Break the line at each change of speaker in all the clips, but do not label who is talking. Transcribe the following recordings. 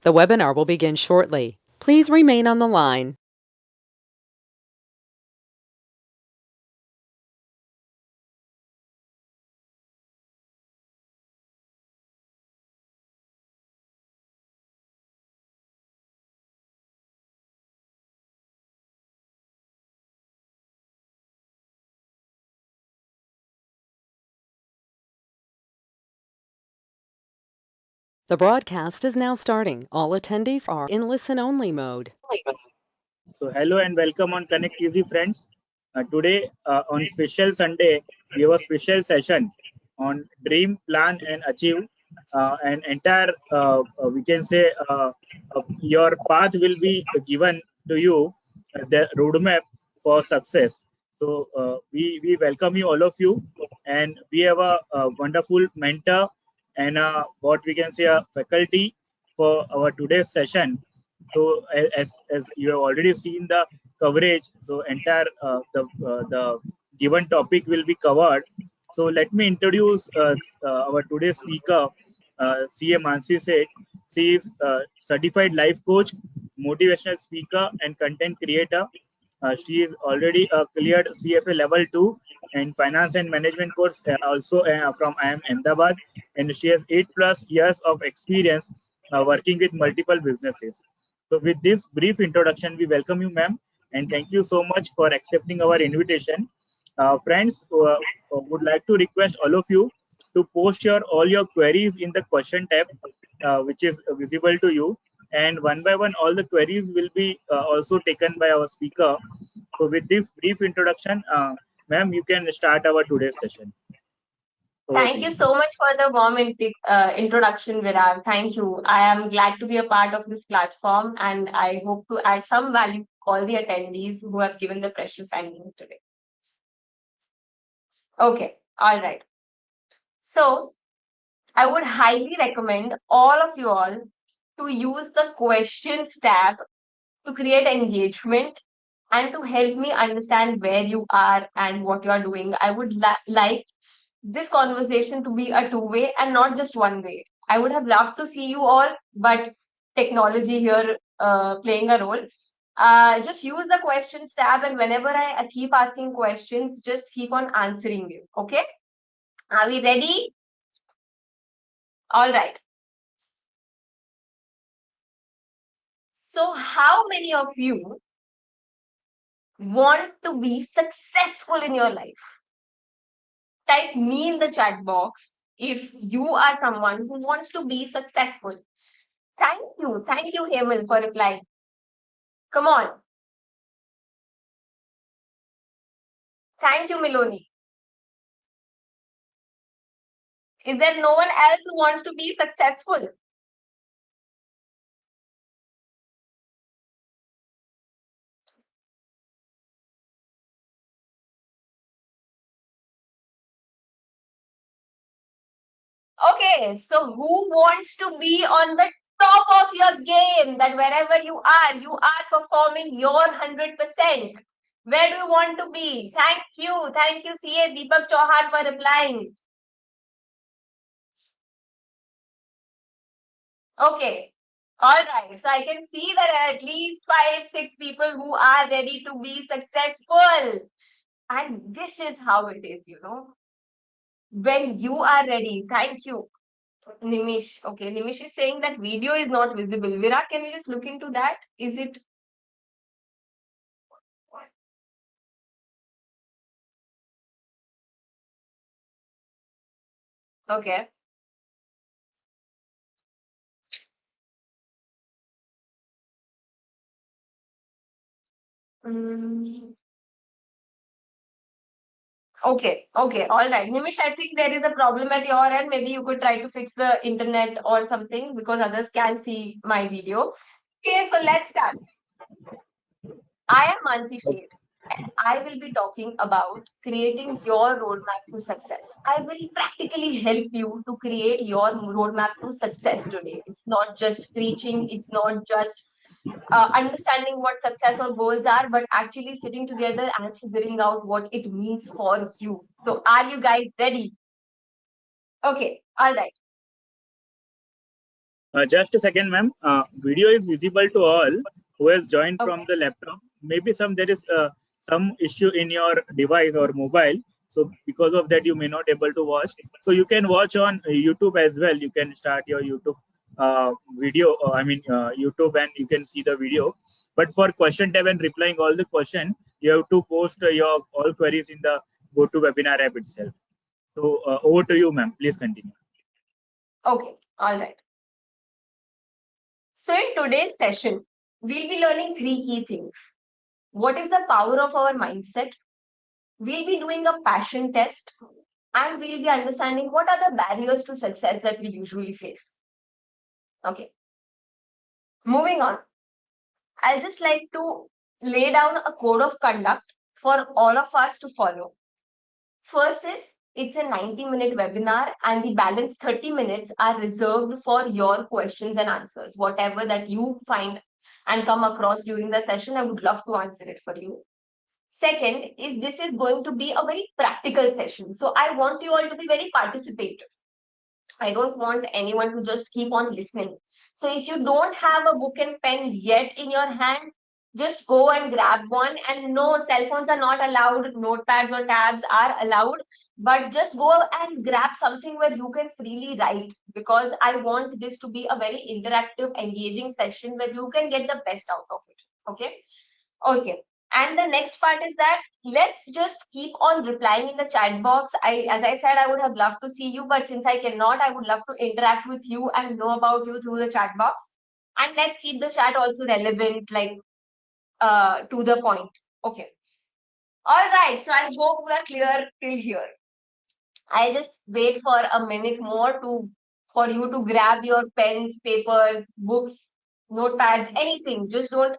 The webinar will begin shortly. Please remain on the line. The broadcast is now starting. All attendees are in listen-only mode.
So hello and welcome on Connect Easy friends. Today on special Sunday, we have a special session on dream, plan and achieve. An entire, we can say, your path will be given to you, the roadmap for success. So we welcome you, all of you, and we have a wonderful mentor and what we can say a faculty for our today's session. So as you have already seen the coverage, so entire the given topic will be covered. So let me introduce our today's speaker, CA Mansi Sheth. She is certified life coach, motivational speaker, and content creator. She is already cleared CFA level 2 and finance and management course, also from IIM Ahmedabad, and she has 8+ years of experience working with multiple businesses. So with this brief introduction, we welcome you, ma'am, and thank you so much for accepting our invitation. Friends, would like to request all of you to post your all your queries in the question tab, which is visible to you, and one by one, all the queries will be also taken by our speaker. So with this brief introduction, ma'am, you can start our today's session. Over to
Thank you
you.
so much for the warm introduction, Virag. Thank you. I am glad to be a part of this platform, and I hope to add some value to all the attendees who have given the precious time today. Okay, all right. So I would highly recommend all of you all to use the questions tab to create engagement and to help me understand where you are and what you are doing. I would like this conversation to be a two-way and not just one way. I would have loved to see you all, but technology here playing a role. Just use the questions tab, and whenever I keep asking questions, just keep on answering it. Okay? Are we ready? All right. So, how many of you want to be successful in your life? Type me in the chat box if you are someone who wants to be successful. Thank you, Hemal, for replying. Come on. Thank you, Miloni. Is there no one else who wants to be successful? Okay, so who wants to be on the top of your game, that wherever you are performing your 100%? Where do you want to be? Thank you, CA Deepak Chauhan, for replying. Okay, all right. So I can see that there are at least 5-6 people who are ready to be successful. And this is how it is, when you are ready. Thank you, Nimish. Okay, Nimish is saying that video is not visible. Virat, can you just look into that? Is it? Okay. Mm, okay, all right. Nimish, I think there is a problem at your end. Maybe you could try to fix the internet or something, because others can see my video. Okay, so let's start. I am Mansi Sheth, and I will be talking about creating your roadmap to success. I will practically help you to create your roadmap to success today. It's not just preaching, it's not just understanding what success or goals are, but actually sitting together and figuring out what it means for you. So, are you guys ready? Okay, all right.
Just a second, ma'am. Video is visible to all who has joined from
Okay.
the laptop. Maybe there is some issue in your device or mobile. So because of that, you may not able to watch. So you can watch on YouTube as well. You can start your YouTube video. YouTube, and you can see the video. But for question tab and replying all the question, you have to post your all queries in the GoToWebinar app itself. So over to you, ma'am. Please continue.
Okay. All right. So in today's session, we'll be learning three key things. What is the power of our mindset? We'll be doing a passion test, and we'll be understanding what are the barriers to success that we usually face. Okay. Moving on. I'll just like to lay down a code of conduct for all of us to follow. First is it's a 90-minute webinar, and the balance 30 minutes are reserved for your questions and answers. Whatever that you find and come across during the session, I would love to answer it for you. Second is this is going to be a very practical session. So I want you all to be very participative. I don't want anyone to just keep on listening. So if you don't have a book and pen yet in your hand, just go and grab one. And no, cell phones are not allowed, notepads or tabs are allowed, but just go and grab something where you can freely write, because I want this to be a very interactive, engaging session where you can get the best out of it. Okay. Okay. And the next part is that let's just keep on replying in the chat box. As I said, I would have loved to see you, but since I cannot, I would love to interact with you and know about you through the chat box. And let's keep the chat also relevant, like to the point. Okay. All right. So I hope we are clear till here. I'll just wait for a minute more for you to grab your pens, papers, books, notepads, anything. Just don't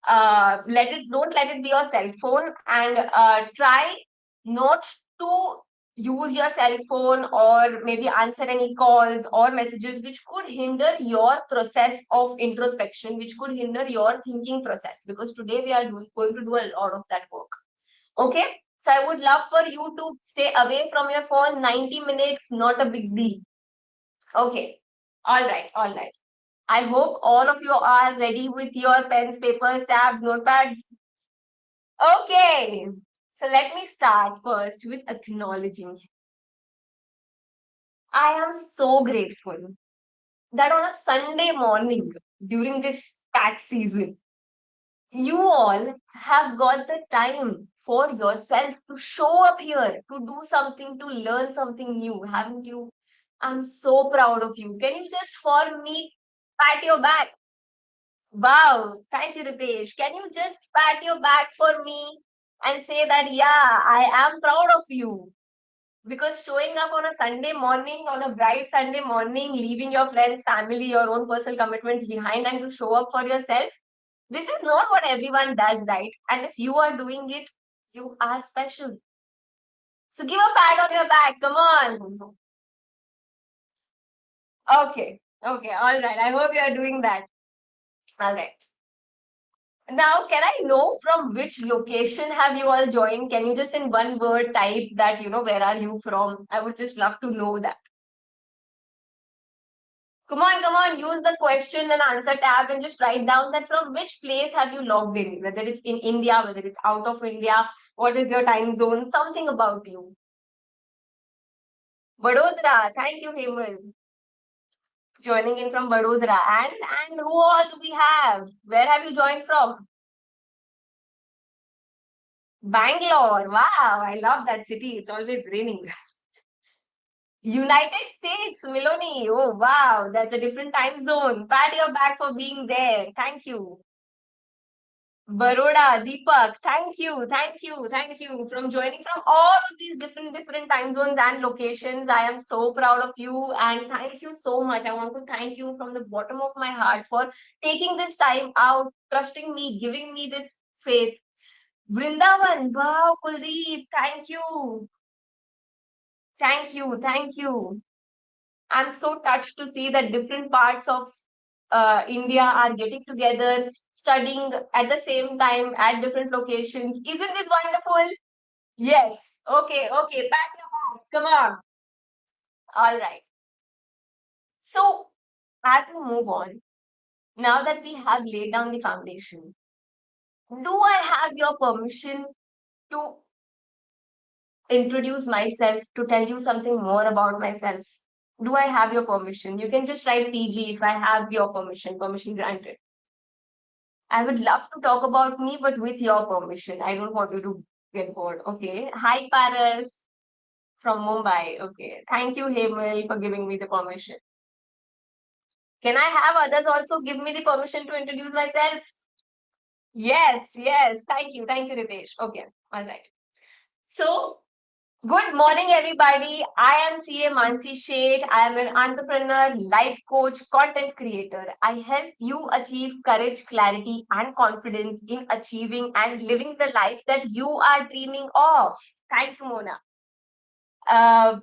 let it be your cell phone, and try not to use your cell phone or maybe answer any calls or messages which could hinder your process of introspection, which could hinder your thinking process, because today we are going to do a lot of that work. Okay. So I would love for you to stay away from your phone 90 minutes, not a big deal. Okay. All right. All right. I hope all of you are ready with your pens, papers, tabs, notepads. Okay. So let me start first with acknowledging. I am so grateful that on a Sunday morning during this tax season, you all have got the time for yourself to show up here, to do something, to learn something new, haven't you? I'm so proud of you. Can you just for me pat your back? Wow, thank you, Ritesh. Can you just pat your back for me and say that, yeah, I am proud of you? Because showing up on a Sunday morning, on a bright Sunday morning, leaving your friends, family, your own personal commitments behind, and to show up for yourself, this is not what everyone does, right? And if you are doing it, you are special. So give a pat on your back. Come on. Okay. Okay. All right. I hope you are doing that. All right. Now, can I know from which location have you all joined? Can you just in one word type that, where are you from? I would just love to know that. Come on, use the question and answer tab and just write down that from which place have you logged in, whether it's in India, whether it's out of India, what is your time zone, something about you. Vadodara, thank you, Hemal, joining in from Vadodara. And who all do we have? Where have you joined from? Bangalore. Wow, I love that city. It's always raining. United States, Miloni. Oh, wow, that's a different time zone. Pat your back for being there. Thank you. Baroda, Deepak, thank you from joining from all of these different time zones and locations. I am so proud of you and thank you so much. I want to thank you from the bottom of my heart for taking this time out, trusting me, giving me this faith. Vrindavan, wow, Kuldeep, thank you. Thank you. I'm so touched to see that different parts of India are getting together, studying at the same time at different locations. Isn't this wonderful? Yes. Okay, pat your backs. Come on. All right. So as we move on, now that we have laid down the foundation, do I have your permission to introduce myself, to tell you something more about myself? Do I have your permission? You can just write PG if I have your permission, permission granted. I would love to talk about me, but with your permission. I don't want you to get bored. Okay. Hi, Paras from Mumbai. Okay. Thank you, Hemal, for giving me the permission. Can I have others also give me the permission to introduce myself? Yes, yes. Thank you. Thank you, Ritesh. Okay. All right. So, good morning, everybody. I am CA Mansi Sheth. I am an entrepreneur, life coach, content creator. I help you achieve courage, clarity, and confidence in achieving and living the life that you are dreaming of. Thank you, Mona. Uh,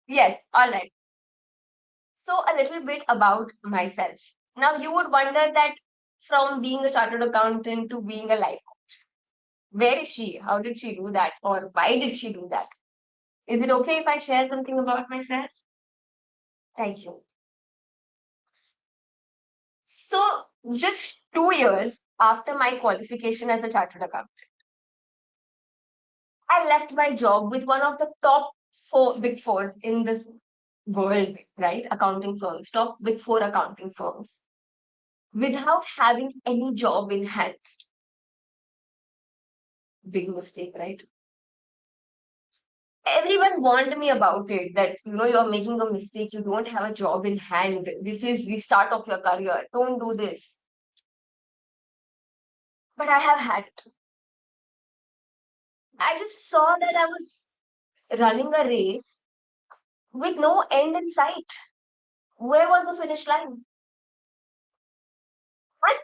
yes, all right. So, a little bit about myself. Now, you would wonder that from being a chartered accountant to being a life coach, where is she? How did she do that? Or why did she do that? Is it okay if I share something about myself? Thank you. So, just 2 years after my qualification as a chartered accountant, I left my job with one of the top four big fours in this world, right? Accounting firms, top big four accounting firms, without having any job in hand. Big mistake, right? Everyone warned me about it that you're making a mistake, you don't have a job in hand. This is the start of your career. Don't do this. But I have had it. I just saw that I was running a race with no end in sight. Where was the finish line? And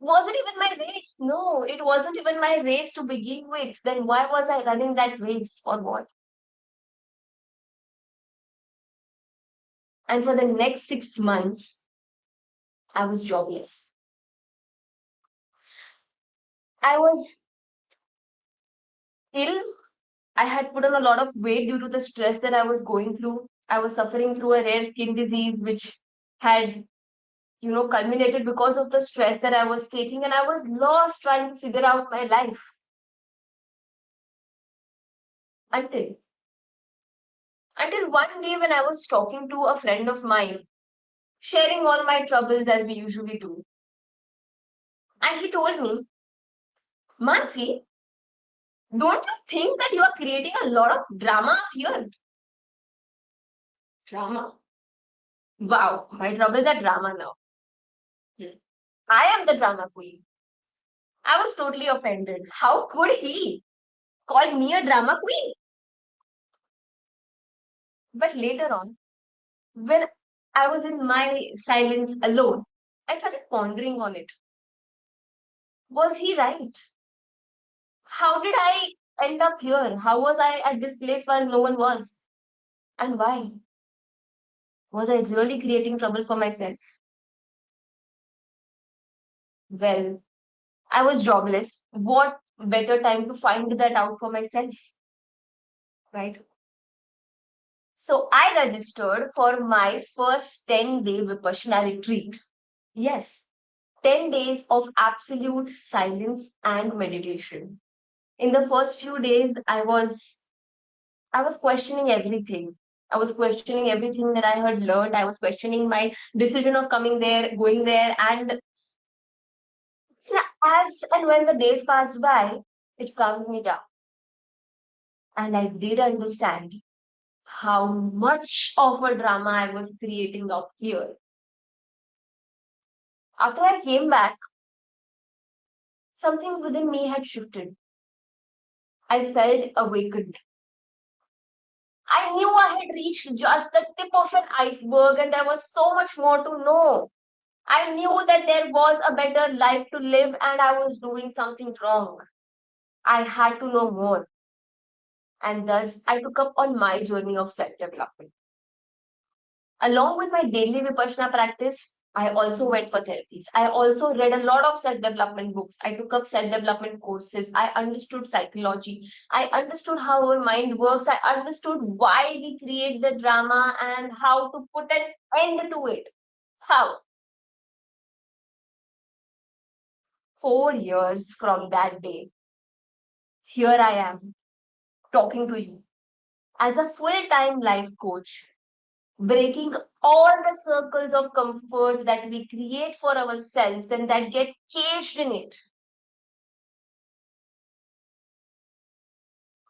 was it even my race? No, it wasn't even my race to begin with. Then why was I running that race? For what? And for the next 6 months, I was jobless. I was ill. I had put on a lot of weight due to the stress that I was going through. I was suffering through a rare skin disease, which had culminated because of the stress that I was taking, and I was lost trying to figure out my life until one day when I was talking to a friend of mine, sharing all my troubles as we usually do. And he told me, Mansi, don't you think that you are creating a lot of drama up here? Drama. Wow, my troubles are drama now. I am the drama queen. I was totally offended. How could he call me a drama queen? But later on, when I was in my silence alone, I started pondering on it. Was he right? How did I end up here? How was I at this place while no one was? And why? Was I really creating trouble for myself? Well, I was jobless. What better time to find that out for myself, right? So I registered for my first 10-day Vipassana retreat. Yes, 10 days of absolute silence and meditation. In the first few days, I was questioning everything. I was questioning everything that I had learned. I was questioning my decision of coming there, going there, and as and when the days passed by, it calms me down. And I did understand how much of a drama I was creating up here. After I came back, something within me had shifted. I felt awakened. I knew I had reached just the tip of an iceberg and there was so much more to know. I knew that there was a better life to live and I was doing something wrong. I had to know more. And thus, I took up on my journey of self development. Along with my daily Vipassana practice, I also went for therapies. I also read a lot of self-development books. I took up self-development courses. I understood psychology. I understood how our mind works. I understood why we create the drama and how to put an end to it. How? 4 years from that day, here I am talking to you as a full-time life coach, breaking all the circles of comfort that we create for ourselves and that get caged in it.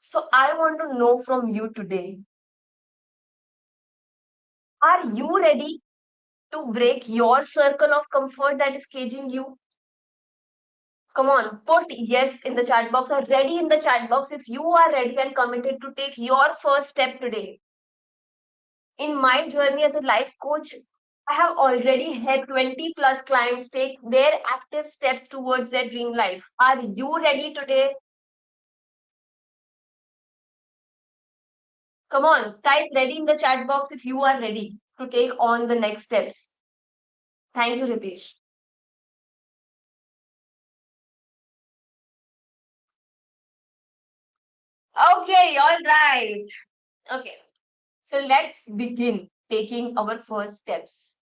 So I want to know from you today, are you ready to break your circle of comfort that is caging you? Come on, put yes in the chat box or ready in the chat box if you are ready and committed to take your first step today. In my journey as a life coach, I have already had 20 plus clients take their active steps towards their dream life. Are you ready today? Come on, type ready in the chat box if you are ready to take on the next steps. Thank you, Ritesh. Okay, all right. Okay, so let's begin taking our first steps.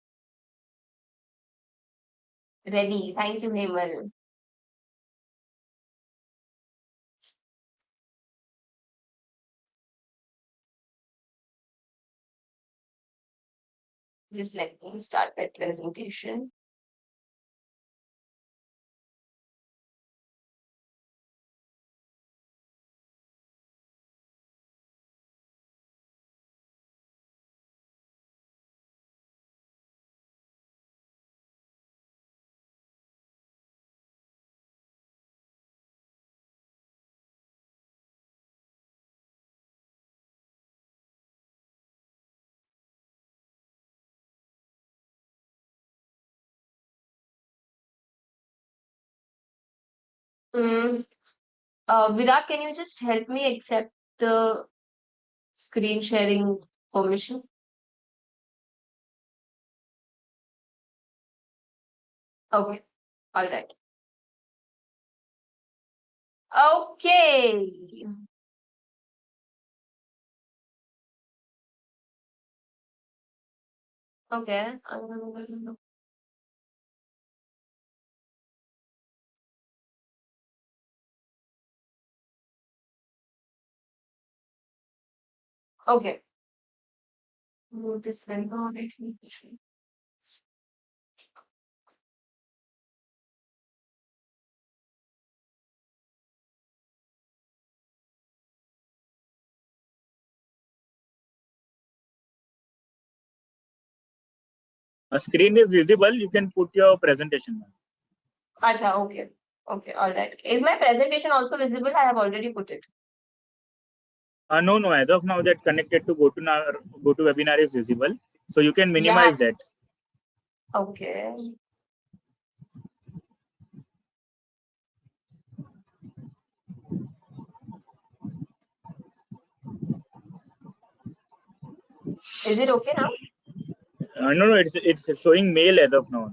Ready. Thank you, Hemal. Just let me start my presentation. Virag, can you just help me accept the screen sharing permission? Okay, all right. Okay. Okay. Okay. Move this one. Oh, let me.
A screen is visible. You can put your presentation now.
Acha, okay. Okay, all right. Is my presentation also visible? I have already put it.
No, no. As of now, that connected to go to webinar is visible. So you can
Yeah.
minimize that.
Okay. Is it okay now?
No, no. It's showing mail as of now.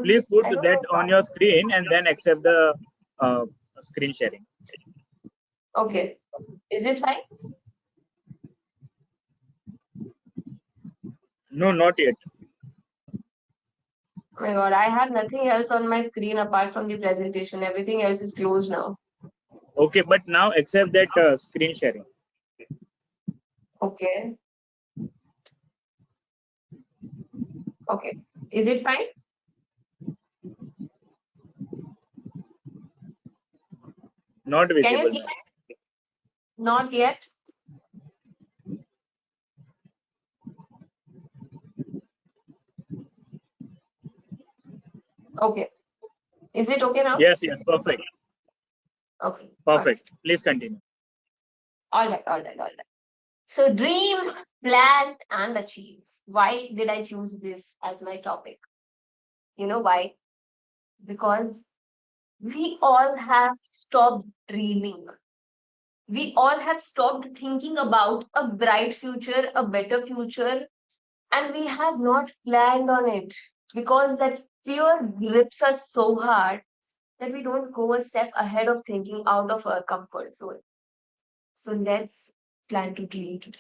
Please put
I don't
that
know
on
why.
your screen and then accept the uh, screen sharing.
Okay. Is this fine?
No, not yet.
Oh my God, I have nothing else on my screen apart from the presentation. Everything else is closed now.
Okay, but now accept that screen sharing.
Okay. Okay. Is it fine?
Not
Can you
visible
see
now.
it? Not yet. Okay. Is it okay now?
Yes, yes, perfect.
Okay.
Perfect. Please continue.
All right. All right. All right. So dream, plan, and achieve. Why did I choose this as my topic? You know why? Because we all have stopped dreaming. We all have stopped thinking about a bright future, a better future, And we have not planned on it because that fear grips us so hard that we don't go a step ahead of thinking out of our comfort zone. So let's plan to dream today.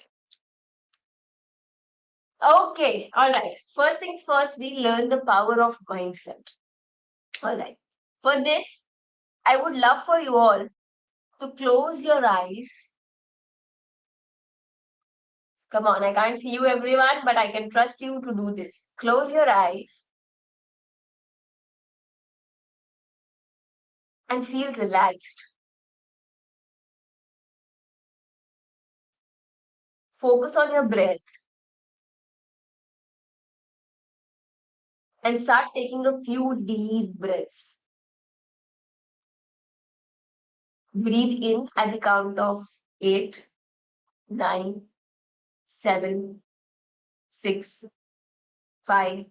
Okay, all right. First things first, we learn the power of mindset. All right. For this, I would love for you all to close your eyes. Come on, I can't see you, everyone, but I can trust you to do this. Close your eyes and feel relaxed. Focus on your breath and start taking a few deep breaths. Breathe in at the count of 8, 9, 7, 6, 5,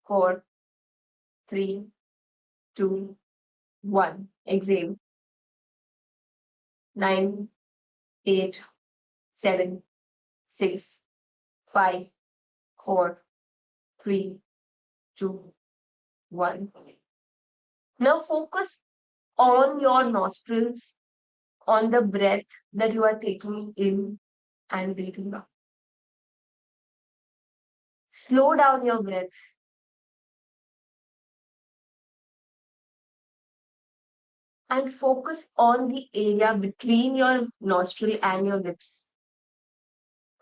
4, 3, 2, 1. Exhale. 9, 8, 7, 6, 5, 4, 3, 2, 1. Now focus on your nostrils, on the breath that you are taking in and breathing out. Slow down your breath and focus on the area between your nostril and your lips.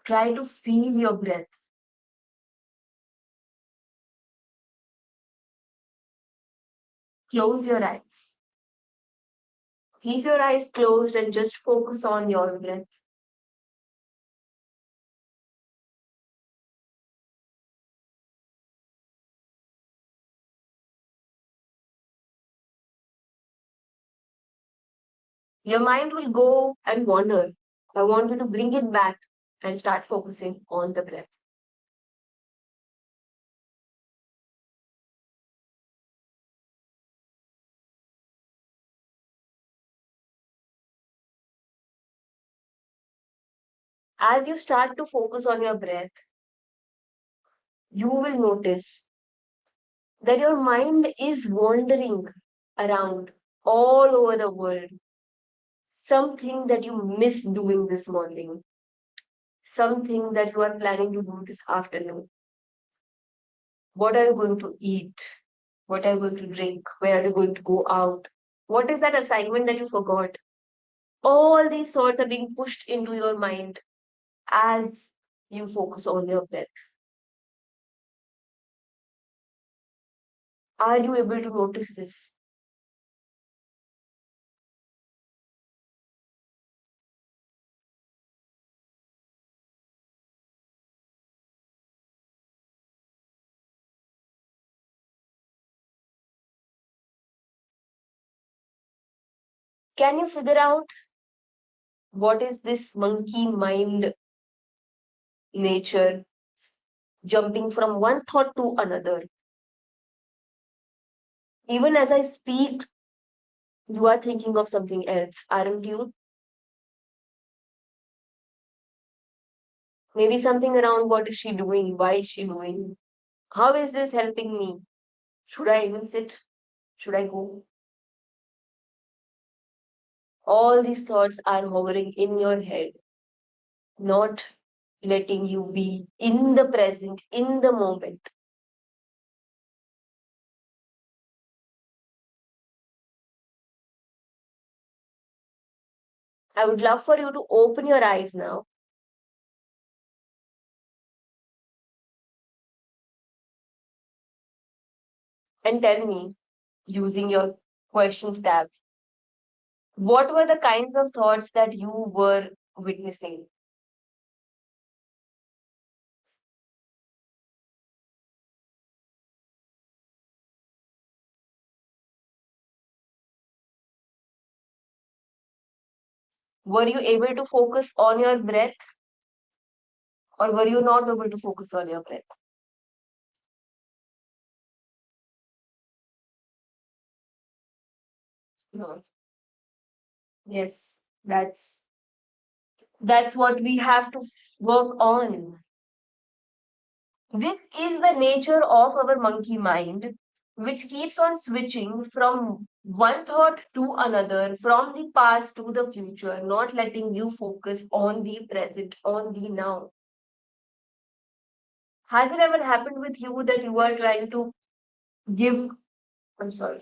Try to feel your breath. Close your eyes. Keep your eyes closed and just focus on your breath. Your mind will go and wander. I want you to bring it back and start focusing on the breath. As you start to focus on your breath, you will notice that your mind is wandering around all over the world. Something that you missed doing this morning, something that you are planning to do this afternoon. What are you going to eat? What are you going to drink? Where are you going to go out? What is that assignment that you forgot? All these thoughts are being pushed into your mind as you focus on your breath. Are you able to notice this? Can you figure out what is this monkey mind nature jumping from one thought to another? Even as I speak, you are thinking of something else, aren't you? Maybe something around what is she doing? Why is she doing? How is this helping me? Should I even sit? Should I go? All these thoughts are hovering in your head, not letting you be in the present, in the moment. I would love for you to open your eyes now and tell me, using your questions tab, what were the kinds of thoughts that you were witnessing? Were you able to focus on your breath, or were you not able to focus on your breath? No. Yes, that's what we have to work on. This is the nature of our monkey mind, which keeps on switching from one thought to another, from the past to the future, not letting you focus on the present, on the now. Has it ever happened with you that you are trying to give? I'm sorry.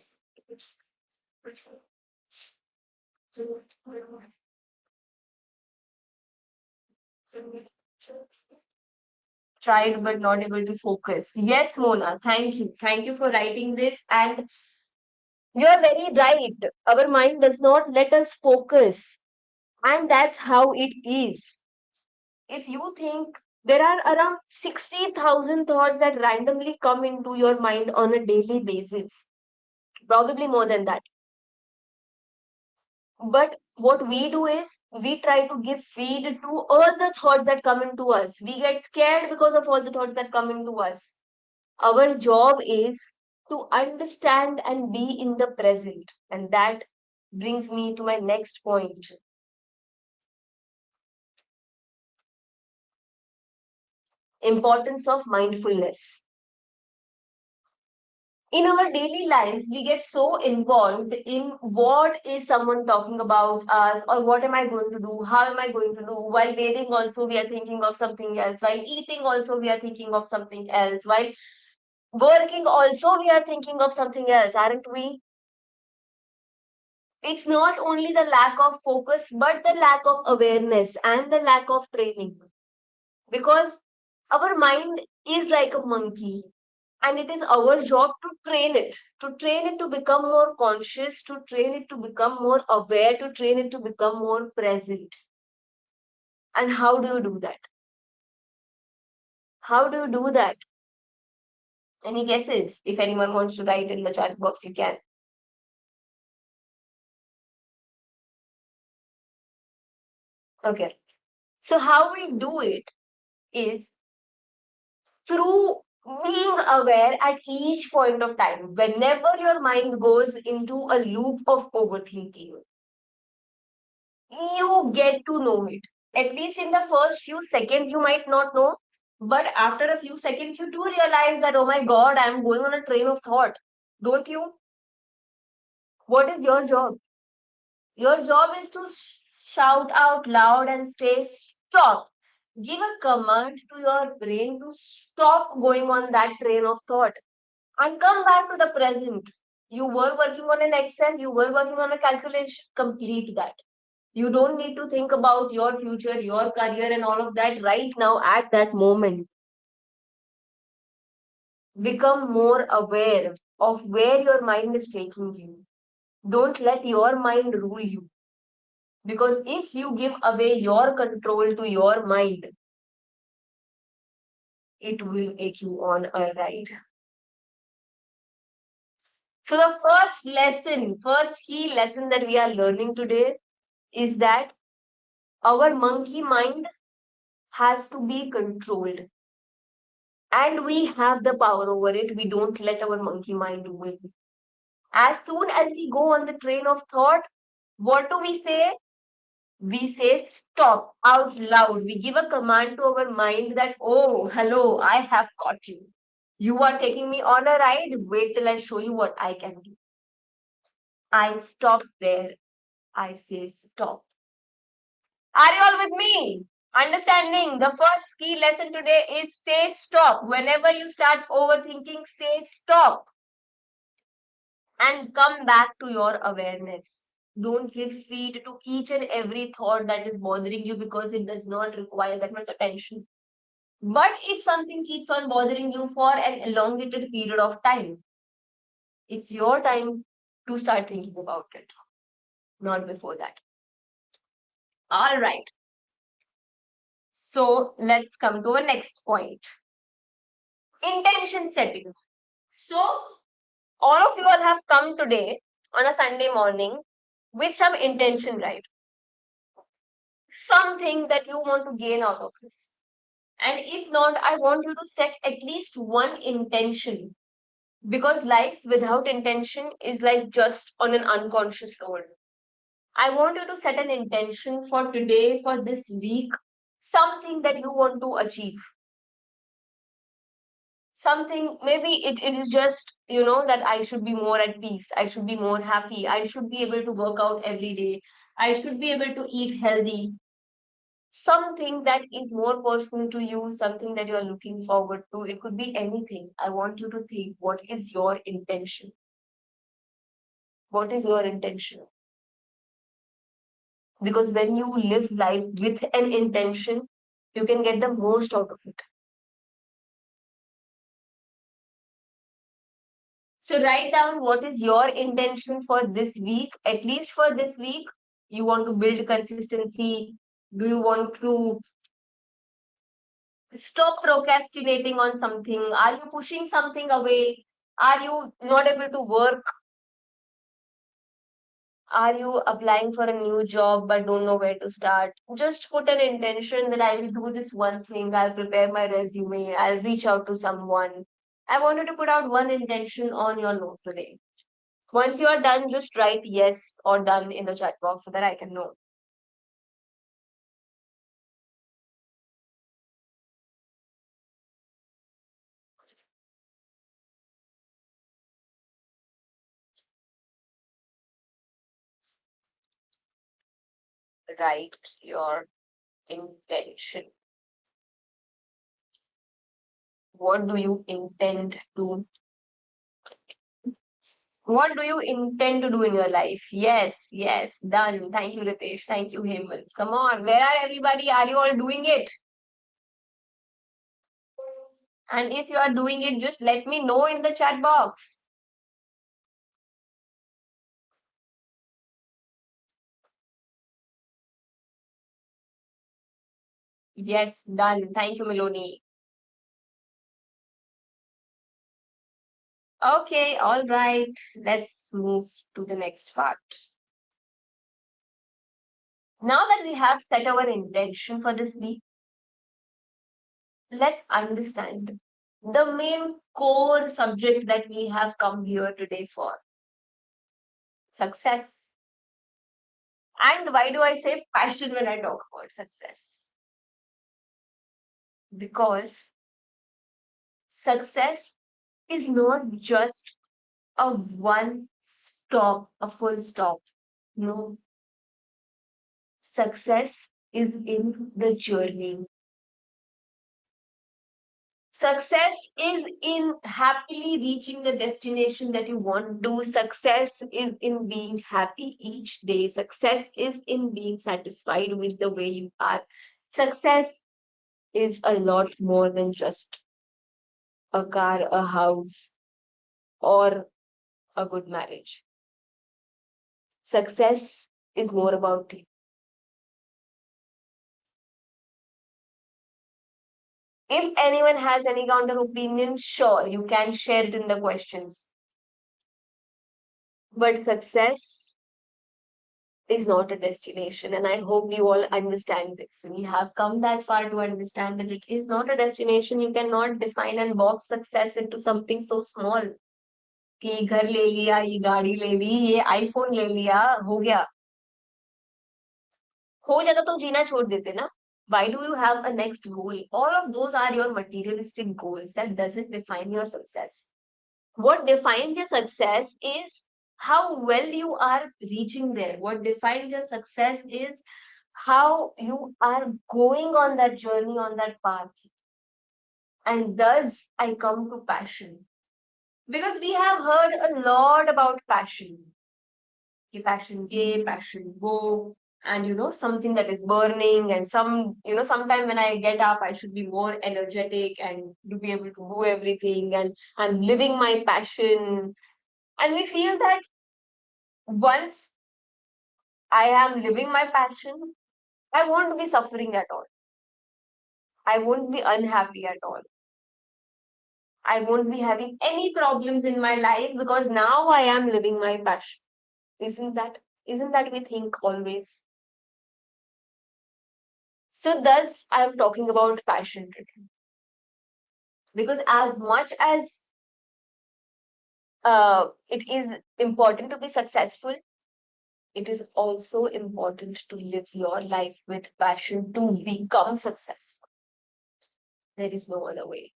Tried but not able to focus. Yes, Mona, thank you. Thank you for writing this. And you're very right. Our mind does not let us focus. And that's how it is. If you think there are around 60,000 thoughts that randomly come into your mind on a daily basis, probably more than that. But what we do is we try to give feed to all the thoughts that come into us. We get scared because of all the thoughts that come into us. Our job is to understand and be in the present. And that brings me to my next point. Importance of mindfulness. In our daily lives, we get so involved in what is someone talking about us, or what am I going to do, how am I going to do. While bathing also we are thinking of something else, while eating also we are thinking of something else, while working also we are thinking of something else, aren't we? It's not only the lack of focus, but the lack of awareness and the lack of training, because our mind is like a monkey, and it is our job to train it to become more conscious, to train it to become more aware, to train it to become more present. And how do you do that? How do you do that? Any guesses? If anyone wants to write in the chat box, you can. Okay, so how we do it is through being aware at each point of time. Whenever your mind goes into a loop of overthinking, you get to know it. At least in the first few seconds, you might not know, but after a few seconds, you do realize that, oh my God, I'm going on a train of thought. Don't you? What is your job? Your job is to shout out loud and say, stop. Give a command to your brain to stop going on that train of thought and come back to the present. You were working on an Excel, you were working on a calculation, complete that. You don't need to think about your future, your career, and all of that right now at that moment. Become more aware of where your mind is taking you. Don't let your mind rule you. Because if you give away your control to your mind, it will take you on a ride. So, the first key lesson that we are learning today is that our monkey mind has to be controlled, and we have the power over it. We don't let our monkey mind win. As soon as we go on the train of thought, what do we say? We say stop out loud. We give a command to our mind that, oh, hello, I have caught you. You are taking me on a ride. Wait till I show you what I can do. I stop there. I say stop. Are you all with me? Understanding the first key lesson today is say stop. Whenever you start overthinking, say stop and come back to your awareness. Don't give feed to each and every thought that is bothering you, because it does not require that much attention. But if something keeps on bothering you for an elongated period of time, it's your time to start thinking about it, not before that. All right. So let's come to our next point, intention setting. So, all of you all have come today on a Sunday morning with some intention, right? Something that you want to gain out of this. And if not, I want you to set at least one intention, because life without intention is like just on an unconscious road. I want you to set an intention for today, for this week, something that you want to achieve. something, maybe it is just, that I should be more at peace, I should be more happy, I should be able to work out every day, I should be able to eat healthy. Something that is more personal to you, something that you're looking forward to. It could be anything. I want you to think, what is your intention? What is your intention? Because when you live life with an intention, you can get the most out of it. So write down what is your intention for this week, at least for this week. You want to build consistency? Do you want to stop procrastinating on something? Are you pushing something away? Are you not able to work? Are you applying for a new job but don't know where to start? Just put an intention that I will do this one thing, I'll prepare my resume, I'll reach out to someone. I want you to put out one intention on your note today. Once you are done, just write yes or done in the chat box so that I can know. Write your intention. What do you intend to What do you intend to do in your life? Yes, yes, done. Thank you, Ritesh. Thank you, Hemal. Come on, where are everybody? Are you all doing it? And if you are doing it, just let me know in the chat box. Yes, done. Thank you, Meloni. Okay, all right. Let's move to the next part. Now that we have set our intention for this week, let's understand the main core subject that we have come here today for: success. And why do I say passion when I talk about success? Because success is not just a one stop, a full stop. No, success is in the journey. Success is in happily reaching the destination that you want to. Success is in being happy each day. Success is in being satisfied with the way you are. Success is a lot more than just a car, a house, or a good marriage. Success is more about you. If anyone has any counter opinion, sure, you can share it in the questions. But success is not a destination, and I hope you all understand this. We have come that far to understand that it is not a destination. You cannot define and box success into something so small. कि ये घर ले लिया, ये गाड़ी ले ली, ये iPhone ले लिया, हो गया. हो जाता तो जीना छोड़ देते ना. Why do you have a next goal? All of those are your materialistic goals. That doesn't define your success. What defines your success is how well you are reaching there. What defines your success is how you are going on that journey, on that path. And thus I come to passion. Because we have heard a lot about passion. Passion gay, passion go, and something that is burning, and sometime when I get up I should be more energetic and to be able to do everything, and I'm living my passion. And we feel that once I am living my passion, I won't be suffering at all. I won't be unhappy at all. I won't be having any problems in my life because now I am living my passion. Isn't that we think always? So thus I am talking about passion today. Because as much as it is important to be successful, it is also important to live your life with passion to become successful. There is no other way.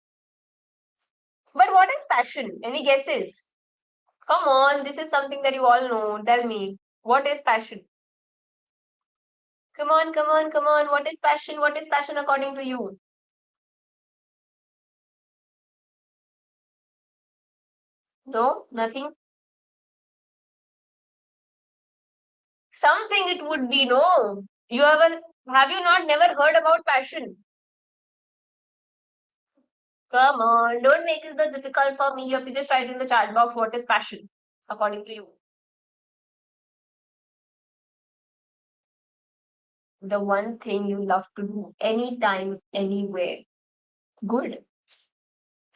But what is passion? Any guesses? Come on, this is something that you all know. Tell me, what is passion? Come on, come on, come on. What is passion? What is passion according to you? No, nothing. Something it would be. No, have you not never heard about passion? Come on, don't make it the difficult for me. You have to just write in the chat box what is passion according to you. The one thing you love to do anytime, anywhere. Good.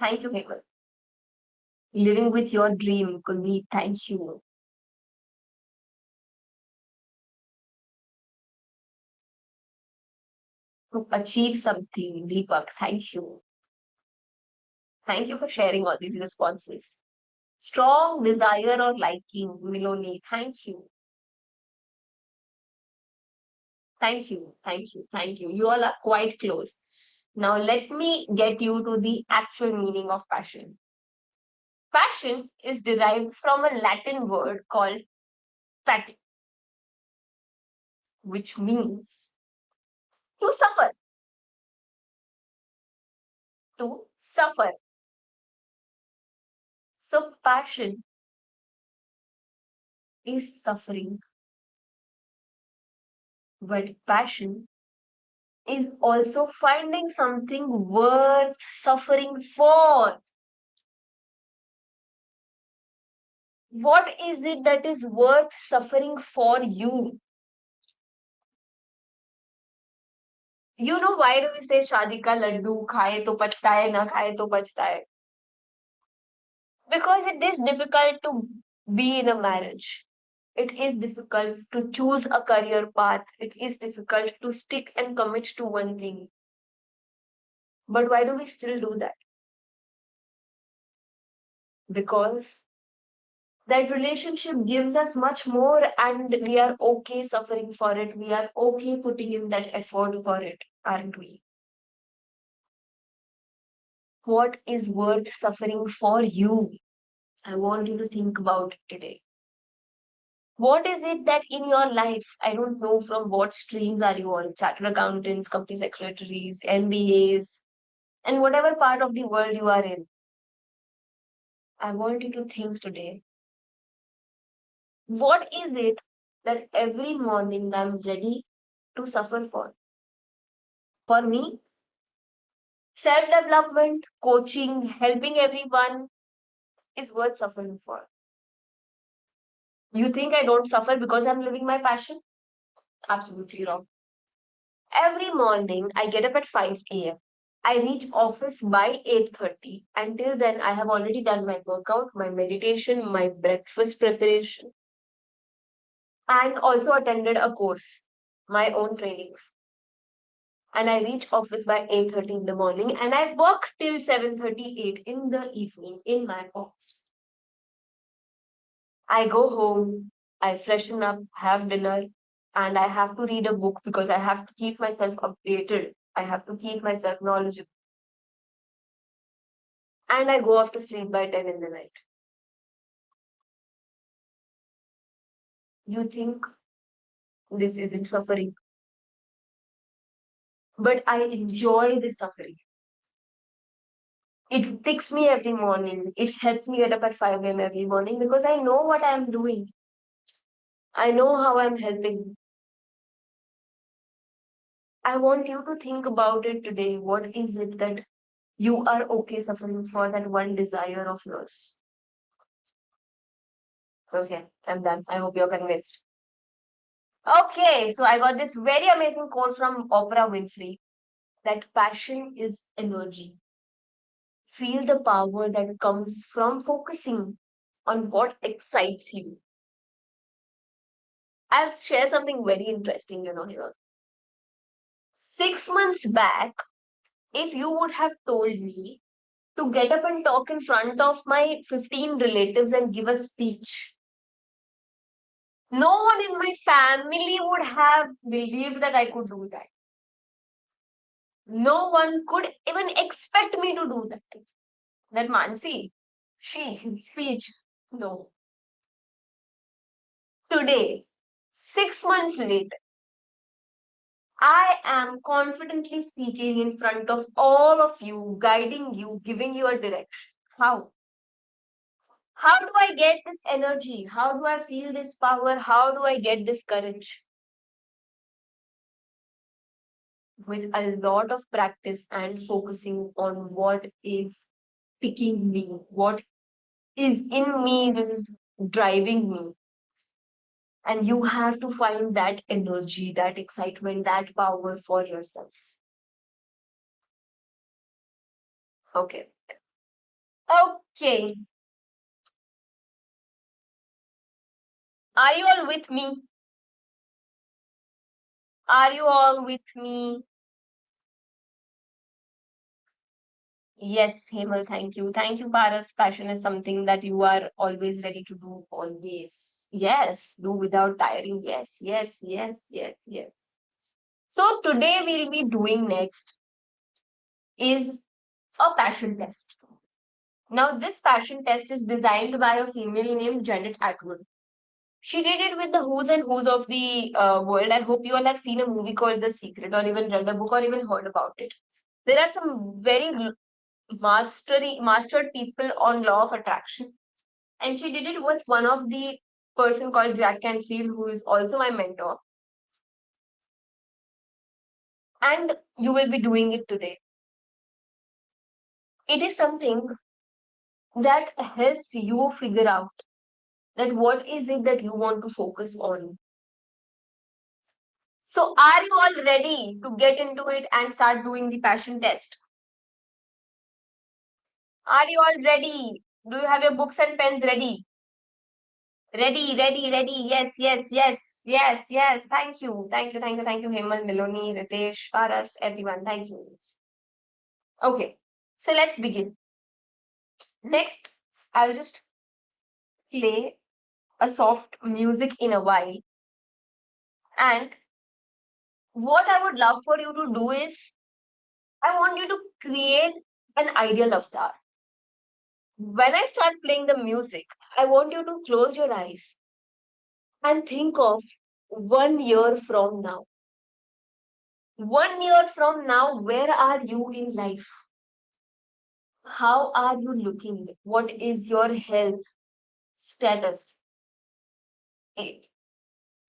Thank you, Hemal. Living with your dream, Kuldeep. Thank you. To achieve something, Deepak. Thank you. Thank you for sharing all these responses. Strong desire or liking, Miloni. Thank you. Thank you. Thank you. Thank you. You all are quite close. Now, let me get you to the actual meaning of passion. Passion is derived from a Latin word called pati, which means to suffer. To suffer. So, passion is suffering, but passion is also finding something worth suffering for. What is it that is worth suffering for you? You know why do we say शादी का लड्डू खाए तो पछता है ना खाए तो पछता है? Because it is difficult to be in a marriage. It is difficult to choose a career path. It is difficult to stick and commit to one thing. But why do we still do that? Because that relationship gives us much more and we are okay suffering for it. We are okay putting in that effort for it, aren't we? What is worth suffering for you? I want you to think about it today. What is it that in your life, I don't know from what streams are you on, chartered accountants, company secretaries, MBAs, and whatever part of the world you are in, I want you to think today, what is it that every morning I'm ready to suffer for? For me, self-development, coaching, helping everyone is worth suffering for. You think I don't suffer because I'm living my passion? Absolutely wrong. Every morning I get up at 5 a.m. I reach office by 8:30. Until then, I have already done my workout, my meditation, my breakfast preparation, and also attended a course, my own trainings. And I reach office by 8:30 in the morning and I work till 7:38 in the evening in my office. I go home, I freshen up, have dinner, and I have to read a book because I have to keep myself updated. I have to keep myself knowledgeable. And I go off to sleep by 10 in the night. You think this isn't suffering, but I enjoy this suffering. It ticks me every morning. It helps me get up at 5 a.m. every morning because I know what I'm doing. I know how I'm helping. I want you to think about it today. What is it that you are okay suffering for, that one desire of yours? Okay, I'm done. I hope you're convinced. Okay, so I got this very amazing quote from Oprah Winfrey that passion is energy. Feel the power that comes from focusing on what excites you. I'll share something very interesting, here. 6 months back, if you would have told me to get up and talk in front of my 15 relatives and give a speech, no one in my family would have believed that I could do that. No one could even expect me to do that. that Mansi, she, speech. No. Today, 6 months later, I am confidently speaking in front of all of you, guiding you, giving you a direction. How? How do I get this energy? How do I feel this power? How do I get this courage? With a lot of practice and focusing on what is picking me, what is in me, this is driving me. And you have to find that energy, that excitement, that power for yourself. Okay. Okay. Are you all with me? Are you all with me? Yes, Hemal, thank you. Thank you, Paras. Passion is something that you are always ready to do, always. Yes, do without tiring. Yes, yes, yes, yes, yes. So today we'll be doing next is a passion test. Now, this passion test is designed by a female named Janet Atwood. She did it with the who's and who's of the world. I hope you all have seen a movie called The Secret, or even read a book, or even heard about it. There are some very mastered people on law of attraction, and she did it with one of the person called Jack Canfield, who is also my mentor. And you will be doing it today. It is something that helps you figure out that what is it that you want to focus on. So, are you all ready to get into it and start doing the passion test? Are you all ready? Do you have your books and pens ready? Ready, ready, ready. Yes, yes, yes, yes, yes. Thank you. Thank you, thank you, thank you, Hemal, Miloni, Ritesh, Paras, everyone. Thank you. Okay, so let's begin. Next, I'll just play a soft music in a while. And what I would love for you to do is, I want you to create an ideal avatar. When I start playing the music, I want you to close your eyes and think of 1 year from now. 1 year from now, where are you in life? How are you looking? What is your health status? Eh,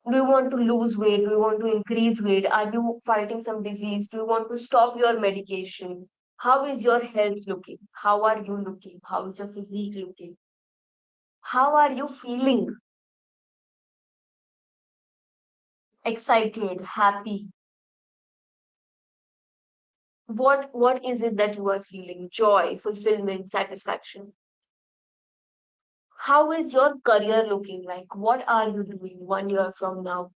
Do you want to lose weight? Do you want to increase weight? Are you fighting some disease? Do you want to stop your medication? How is your health looking? How are you looking? How is your physique looking? How are you feeling? Excited, happy? What is it that you are feeling? Joy, fulfillment, satisfaction? How is your career looking like? What are you doing 1 year from now?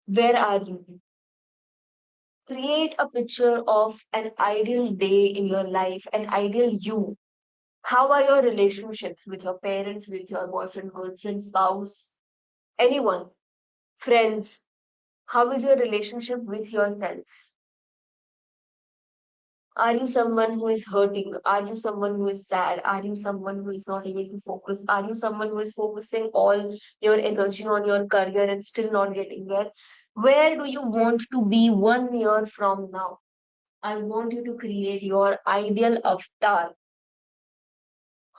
Where are you? Create a picture of an ideal day in your life, an ideal you. How are your relationships with your parents, with your boyfriend, girlfriend, spouse, anyone, friends? How is your relationship with yourself? Are you someone who is hurting? Are you someone who is sad? Are you someone who is not able to focus? Are you someone who is focusing all your energy on your career and still not getting there? Where do you want to be 1 year from now? I want you to create your ideal avatar.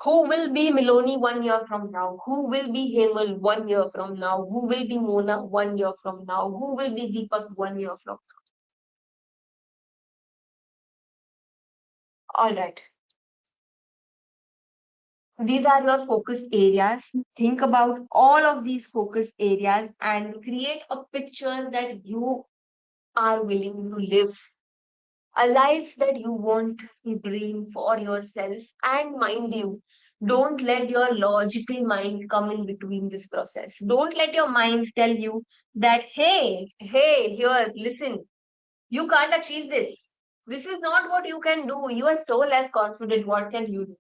Who will be Miloni 1 year from now? Who will be Hemal 1 year from now? Who will be Mona 1 year from now? Who will be Deepak 1 year from now? All right. These are your focus areas. Think about all of these focus areas and create a picture that you are willing to live. A life that you want to dream for yourself. And mind you, don't let your logical mind come in between this process. Don't let your mind tell you that, hey, here, listen, you can't achieve this. This is not what you can do. You are so less confident. What can you do?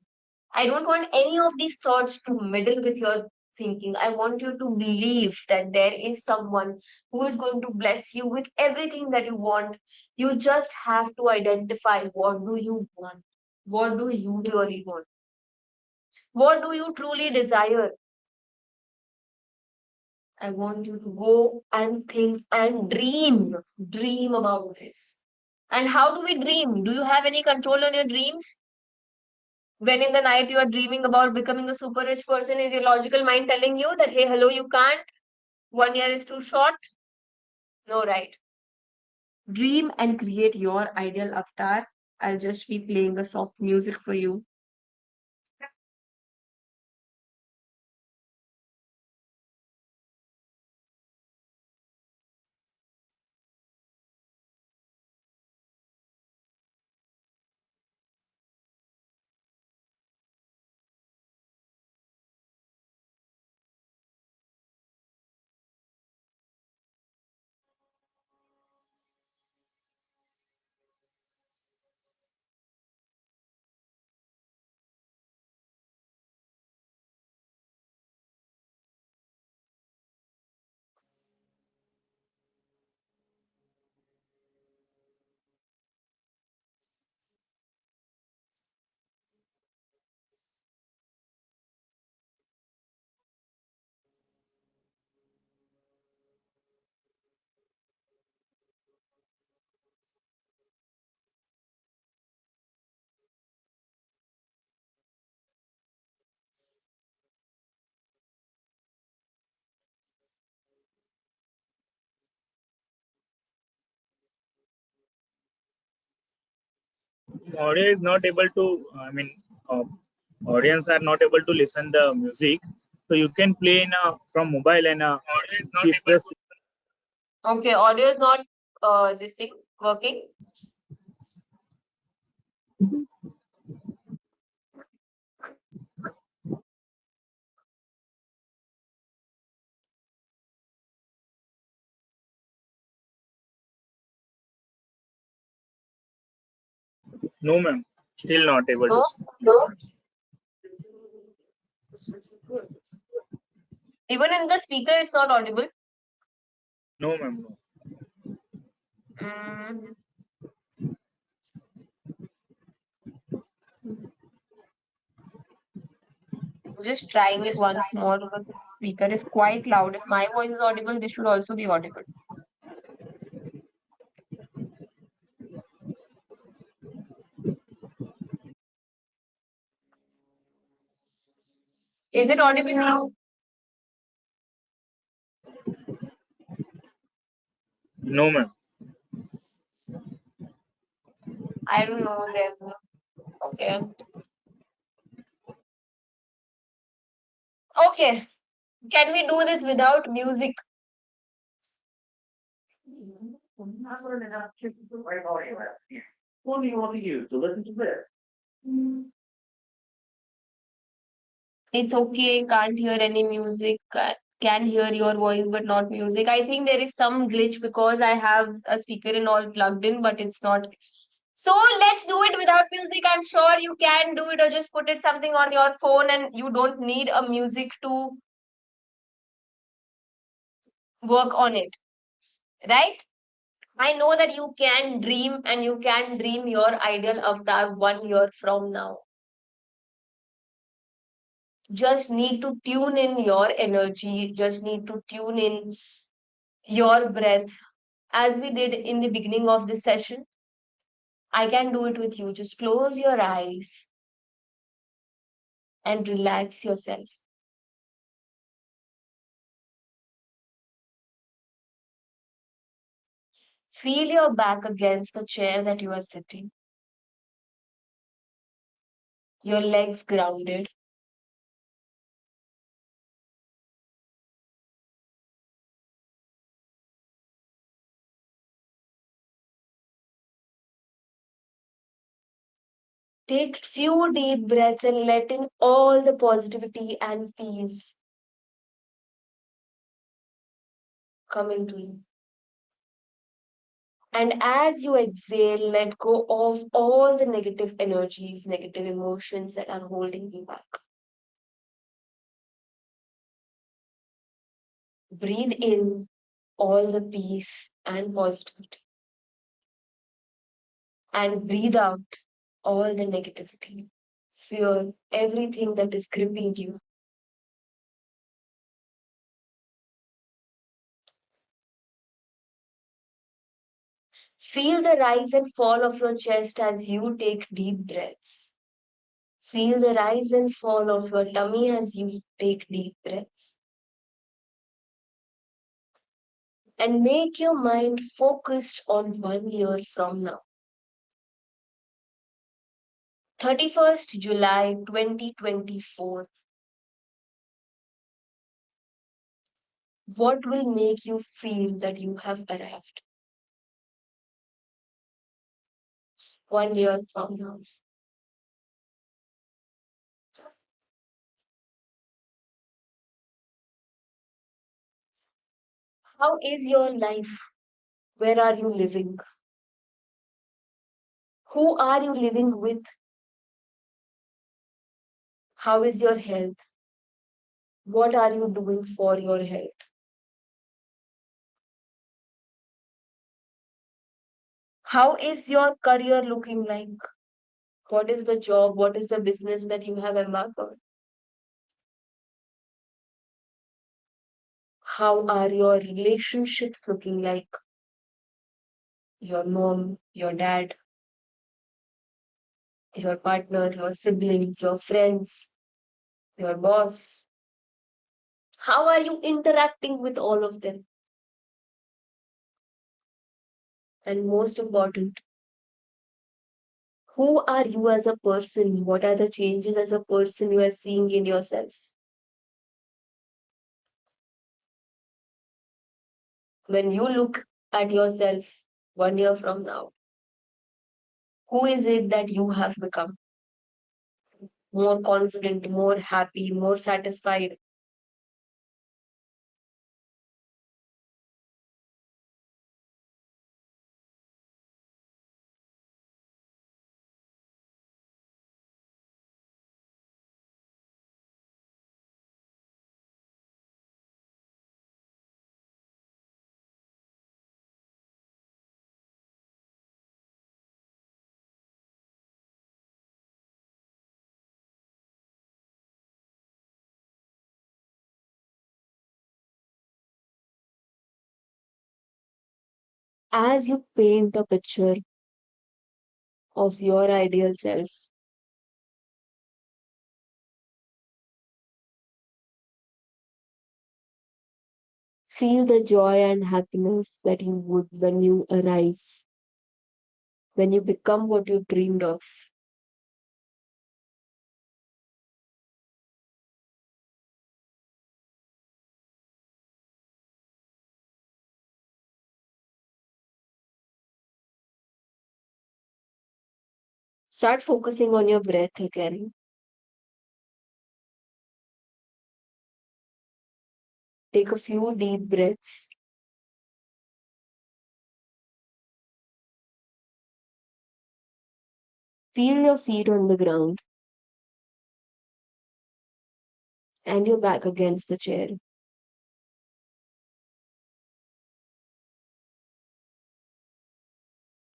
I don't want any of these thoughts to meddle with your thinking. I want you to believe that there is someone who is going to bless you with everything that you want. You just have to identify what do you want. What do you really want? What do you truly desire? I want you to go and think and dream. Dream about this. And how do we dream? Do you have any control on your dreams? When in the night you are dreaming about becoming a super rich person, is your logical mind telling you that, hey, hello, you can't? 1 year is too short? No, right? Dream and create your ideal avatar. I'll just be playing a soft music for you.
Audio is not able to, uh, audience are not able to listen the music. So you can play in from mobile and keep press.
Okay, audio is not this thing working.
No, ma'am. Still not able to
No,
listen.
even in the speaker, it's not audible.
No, ma'am. No.
Mm. Just trying it once more because the speaker is quite loud. If my voice is audible, this should also be audible. Is it audible now?
No, ma'am.
I don't know then. Okay. Okay. Can we do this without music? What do you want to use to listen to this? It's okay, can't hear any music, can hear your voice but not music. I think there is some glitch because I have a speaker and all plugged in, but it's not. So let's do it without music. I'm sure you can do it, or just put it something on your phone and you don't need a music to work on it, right? I know that you can dream, and you can dream your ideal avatar 1 year from now. Just need to tune in your energy, just need to tune in your breath, as we did in the beginning of this session. I can do it with you. Just close your eyes and relax yourself. Feel your back against the chair that you are sitting, your legs grounded. Take few deep breaths and let in all the positivity and peace coming to you. And as you exhale, let go of all the negative energies, negative emotions that are holding you back. Breathe in all the peace and positivity. And breathe out all the negativity, fear, everything that is gripping you. Feel the rise and fall of your chest as you take deep breaths. Feel the rise and fall of your tummy as you take deep breaths. And make your mind focused on 1 year from now. 31st July 2024. What will make you feel that you have arrived? 1 year from now. How is your life? Where are you living? Who are you living with? How is your health? What are you doing for your health? How is your career looking like? What is the job? What is the business that you have embarked on? How are your relationships looking like? Your mom, your dad, your partner, your siblings, your friends, your boss. How are you interacting with all of them? And most important, who are you as a person? What are the changes as a person you are seeing in yourself? When you look at yourself 1 year from now, who is it that you have become? More confident, more happy, more satisfied? As you paint a picture of your ideal self, feel the joy and happiness that you would when you arrive, when you become what you dreamed of. Start focusing on your breath again. Take a few deep breaths. Feel your feet on the ground and your back against the chair.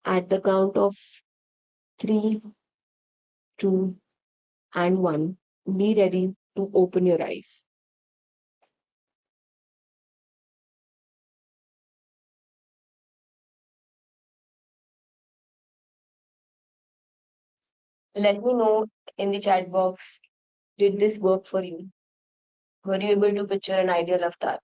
At the count of 3, 2, and 1, be ready to open your eyes. Let me know in the chat box, did this work for you? Were you able to picture an ideal avatar?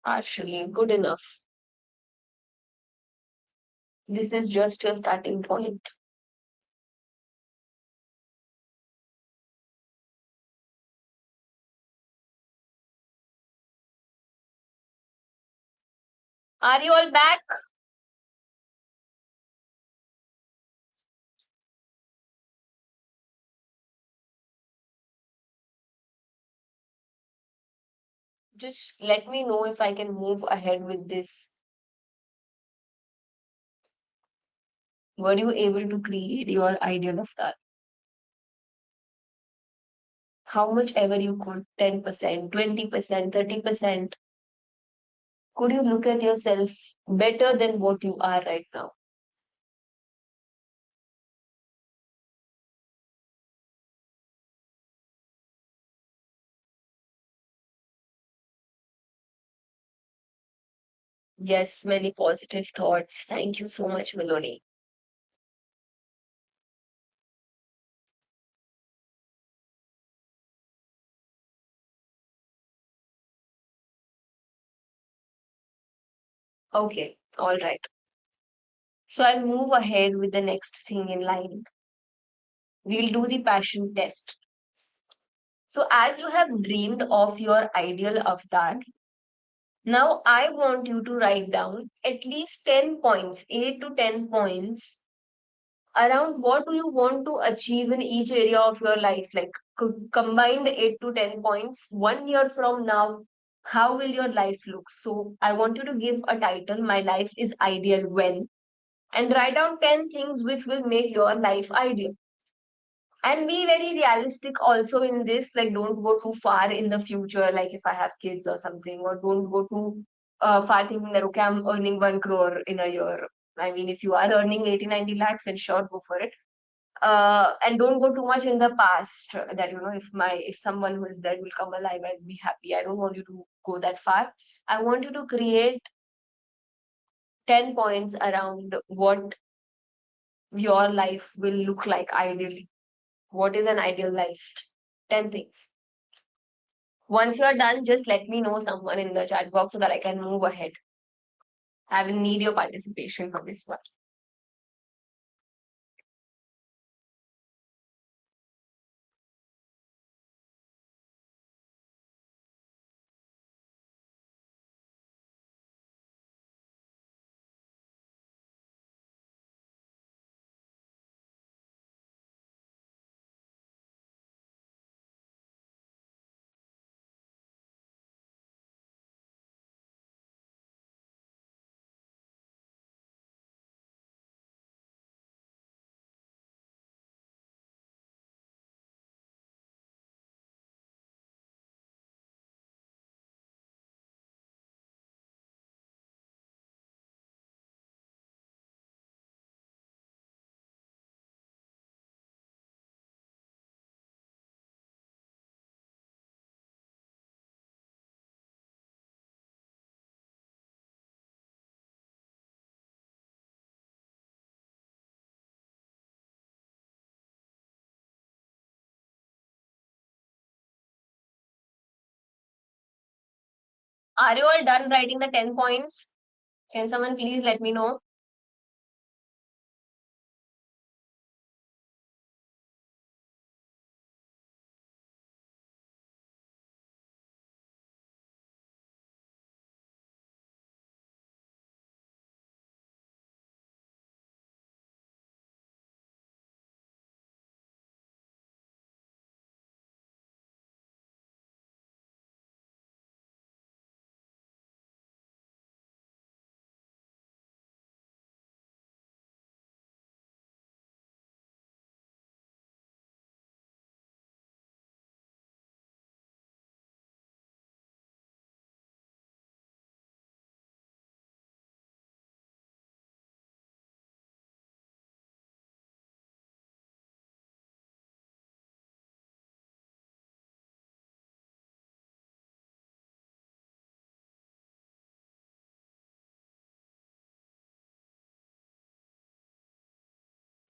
Actually, good enough. This is just your starting point. Are you all back? Just let me know if I can move ahead with this. Were you able to create your ideal of that? How much ever you could, 10%, 20%, 30%. Could you look at yourself better than what you are right now? Yes, many positive thoughts. Thank you so much, Melanie. Okay, all right. So I'll move ahead with the next thing in line. We'll do the passion test. So, as you have dreamed of your ideal avatar, now I want you to write down at least 10 points, 8 to 10 points around what do you want to achieve in each area of your life. Like combined 8 to 10 points, 1 year from now, how will your life look? So, I want you to give a title, My Life is Ideal When, and write down 10 things which will make your life ideal. And be very realistic also in this, like don't go too far in the future, like if I have kids or something, or don't go too far thinking that okay, I'm earning 1 crore in a year. I mean, if you are earning 80, 90 lakhs, then sure, go for it. And don't go too much in the past, that if someone who is dead will come alive, I'll be happy. I don't want you to go that far. I want you to create 10 points around what your life will look like ideally. What is an ideal life? 10 things. Once you're done, just let me know, someone in the chat box, so that I can move ahead. I will need your participation for this one. Are you all done writing the 10 points? Can someone please let me know?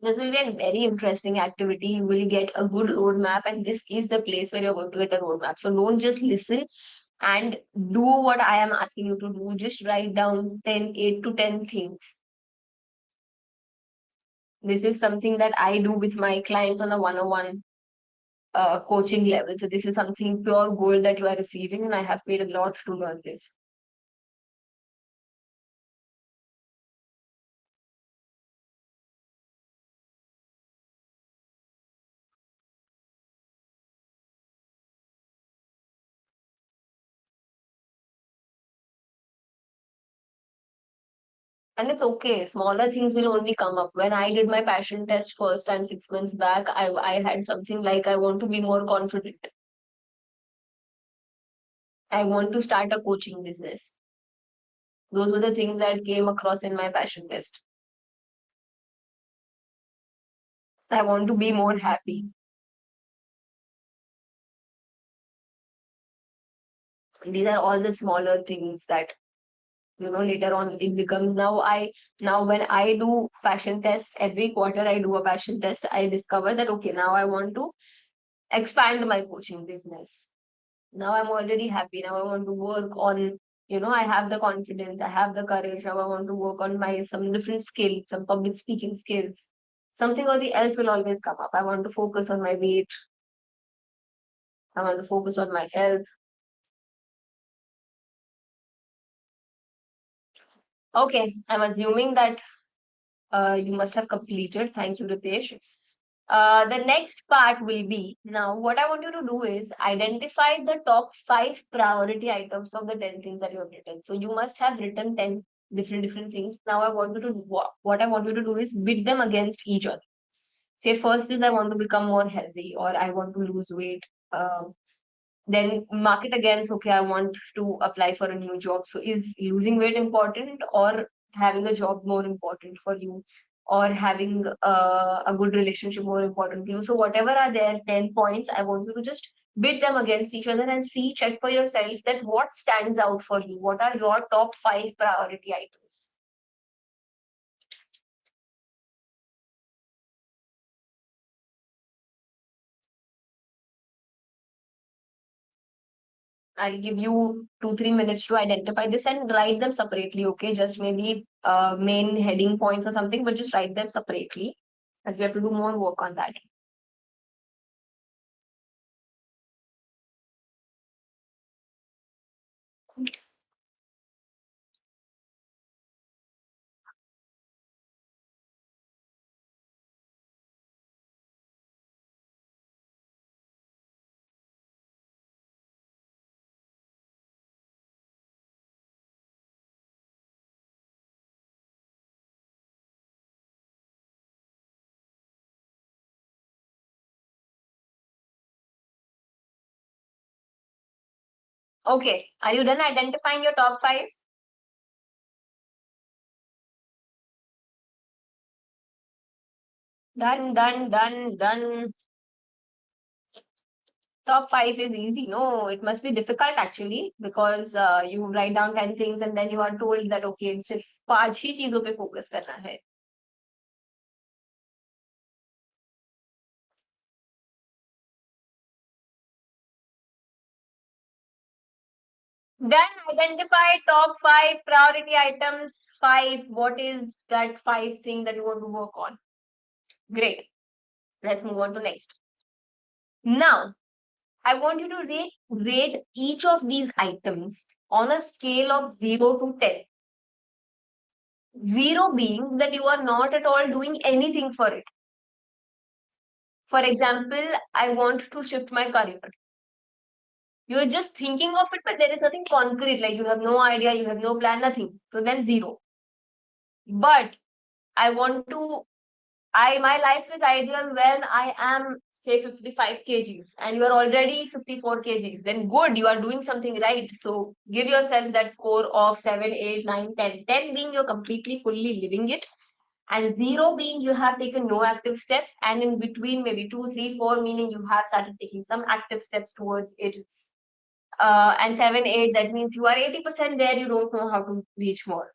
This will be a very interesting activity. You will get a good roadmap, and this is the place where you're going to get a roadmap. So don't just listen and do what I am asking you to do. Just write down 10, 8 to 10 things. This is something that I do with my clients on a one-on-one coaching level. So this is something pure gold that you are receiving, and I have paid a lot to learn this. And it's okay. Smaller things will only come up. When I did my passion test first time 6 months back, I had something like I want to be more confident. I want to start a coaching business. Those were the things that came across in my passion test. I want to be more happy. These are all the smaller things that later on it becomes. Now when I do passion test every quarter, I do a passion test. I discover that okay, now I want to expand my coaching business. Now I'm already happy. Now I want to work on, I have the confidence, I have the courage. Now I want to work on my some different skills, some public speaking skills. Something or the else will always come up. I want to focus on my weight. I want to focus on my health. Okay, I'm assuming that you must have completed. Thank you, Ritesh. The next part will be now what I want you to do is identify the top 5 priority items of the 10 things that you have written. So you must have written 10 different things. Now I want you to what I want you to do is bid them against each other. Say first is I want to become more healthy or I want to lose weight. Then mark it against okay, I want to apply for a new job. So is losing weight important or having a job more important for you? Or having a good relationship more important to you. So whatever are there 10 points, I want you to just bid them against each other and see, check for yourself that what stands out for you. What are your top 5 priority items? I'll give you 2-3 minutes to identify this and write them separately, okay? Just maybe main heading points or something, but just write them separately as we have to do more work on that. Okay, are you done identifying your top 5? Done. Top 5 is easy. No, it must be difficult actually because you write down 10 things and then you are told that okay, सिर्फ 5 ही चीजों पे focus करना है. Then identify top 5 priority items. 5. What is that 5 thing that you want to work on? Great. Let's move on to next. Now, I want you to rate each of these items on a scale of 0 to 10. 0 being that you are not at all doing anything for it. For example, I want to shift my career. You're just thinking of it, but there is nothing concrete, like you have no idea, you have no plan, nothing. So then 0. But I want to, my life is ideal when I am, say, 55 kgs and you are already 54 kgs. Then good, you are doing something right. So give yourself that score of 7, 8, 9, 10. 10 being you're completely, fully living it. And 0 being you have taken no active steps. And in between, maybe 2, 3, 4, meaning you have started taking some active steps towards it. And 7, 8, that means you are 80% there, you don't know how to reach more.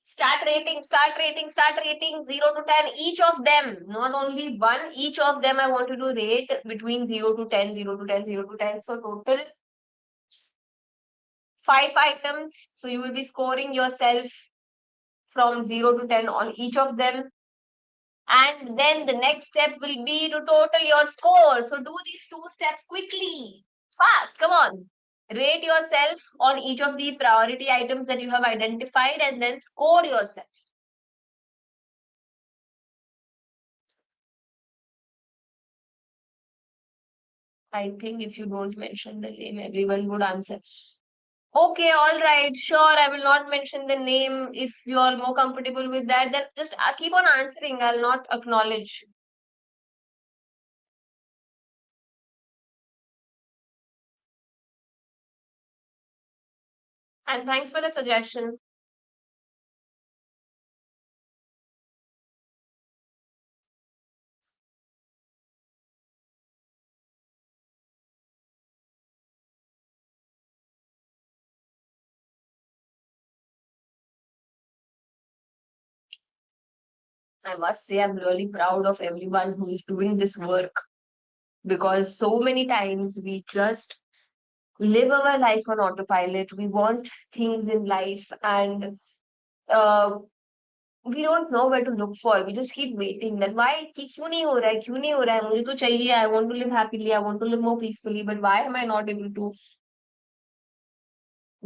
Start rating 0 to 10, each of them, not only one, each of them I want you to rate between 0 to 10, 0 to 10, 0 to 10. So total 5 items. So you will be scoring yourself from 0 to 10 on each of them. And then the next step will be to total your score. So do these 2 steps quickly, fast, come on. Rate yourself on each of the priority items that you have identified and then score yourself. I think if you don't mention the name, everyone would answer. Okay, all right, sure, I will not mention the name. If you are more comfortable with that, then just keep on answering. I'll not acknowledge. And thanks for the suggestion. I must say, I'm really proud of everyone who is doing this work, because so many times we just live our life on autopilot. We want things in life, and uh, we don't know where to look for. We just keep waiting that why कि क्यों नहीं हो रहा है, क्यों नहीं हो रहा है, मुझे तो चाहिए, I want to live happily, I want to live more peacefully, but why am I not able to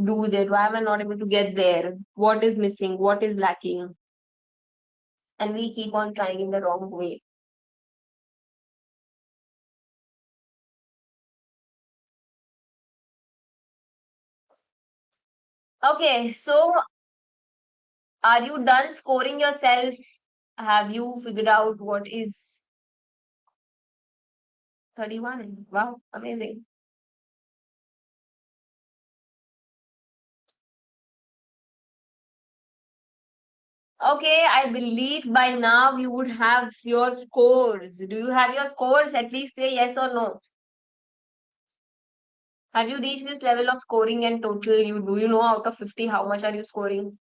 do that? Why am I not able to get there? What is missing? What is lacking? And we keep on trying in the wrong way. Okay, so are you done scoring yourself? Have you figured out what is 31? Wow, amazing. Okay, I believe by now you would have your scores. Do you have your scores? At least say yes or no. Have you reached this level of scoring and total? Do you know out of 50 how much are you scoring?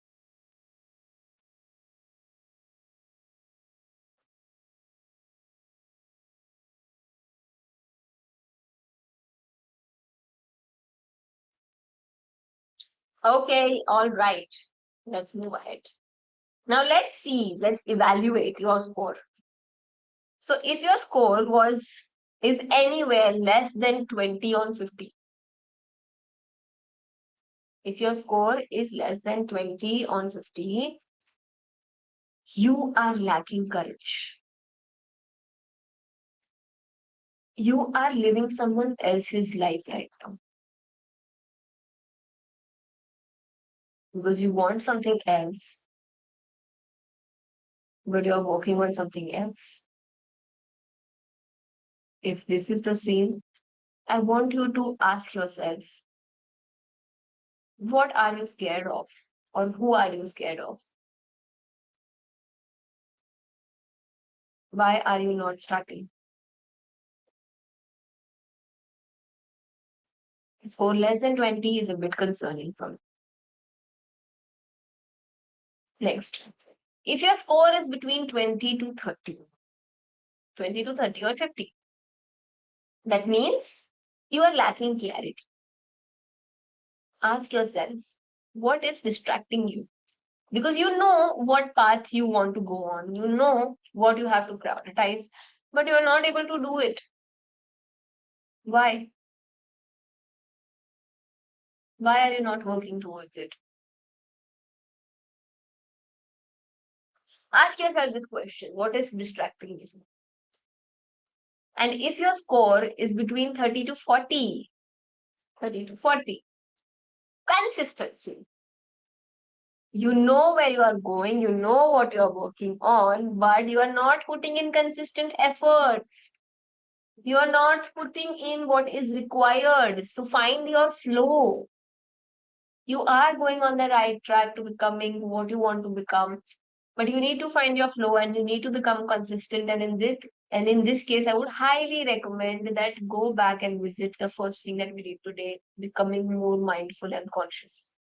Okay, all right. Let's move ahead. Now let's see, let's evaluate your score. So if your score is anywhere less than 20 on 50, if your score is less than 20 on 50, you are lacking courage. You are living someone else's life right now because you want something else, but you're working on something else. If this is the same, I want you to ask yourself, what are you scared of? Or who are you scared of? Why are you not starting? Score less than 20 is a bit concerning for me. Next, if your score is between 20 to 30, 20 to 30 or 50, that means you are lacking clarity. Ask yourself, what is distracting you? Because you know what path you want to go on, you know what you have to prioritize, but you are not able to do it. Why? Why are you not working towards it? Ask yourself this question, what is distracting you? And if your score is between 30 to 40, 30 to 40, consistency. You know where you are going, you know what you are working on, but you are not putting in consistent efforts. You are not putting in what is required. So find your flow. You are going on the right track to becoming what you want to become, but you need to find your flow and you need to become consistent. And in this case, I would highly recommend that go back and visit the first thing that we did today, becoming more mindful and conscious.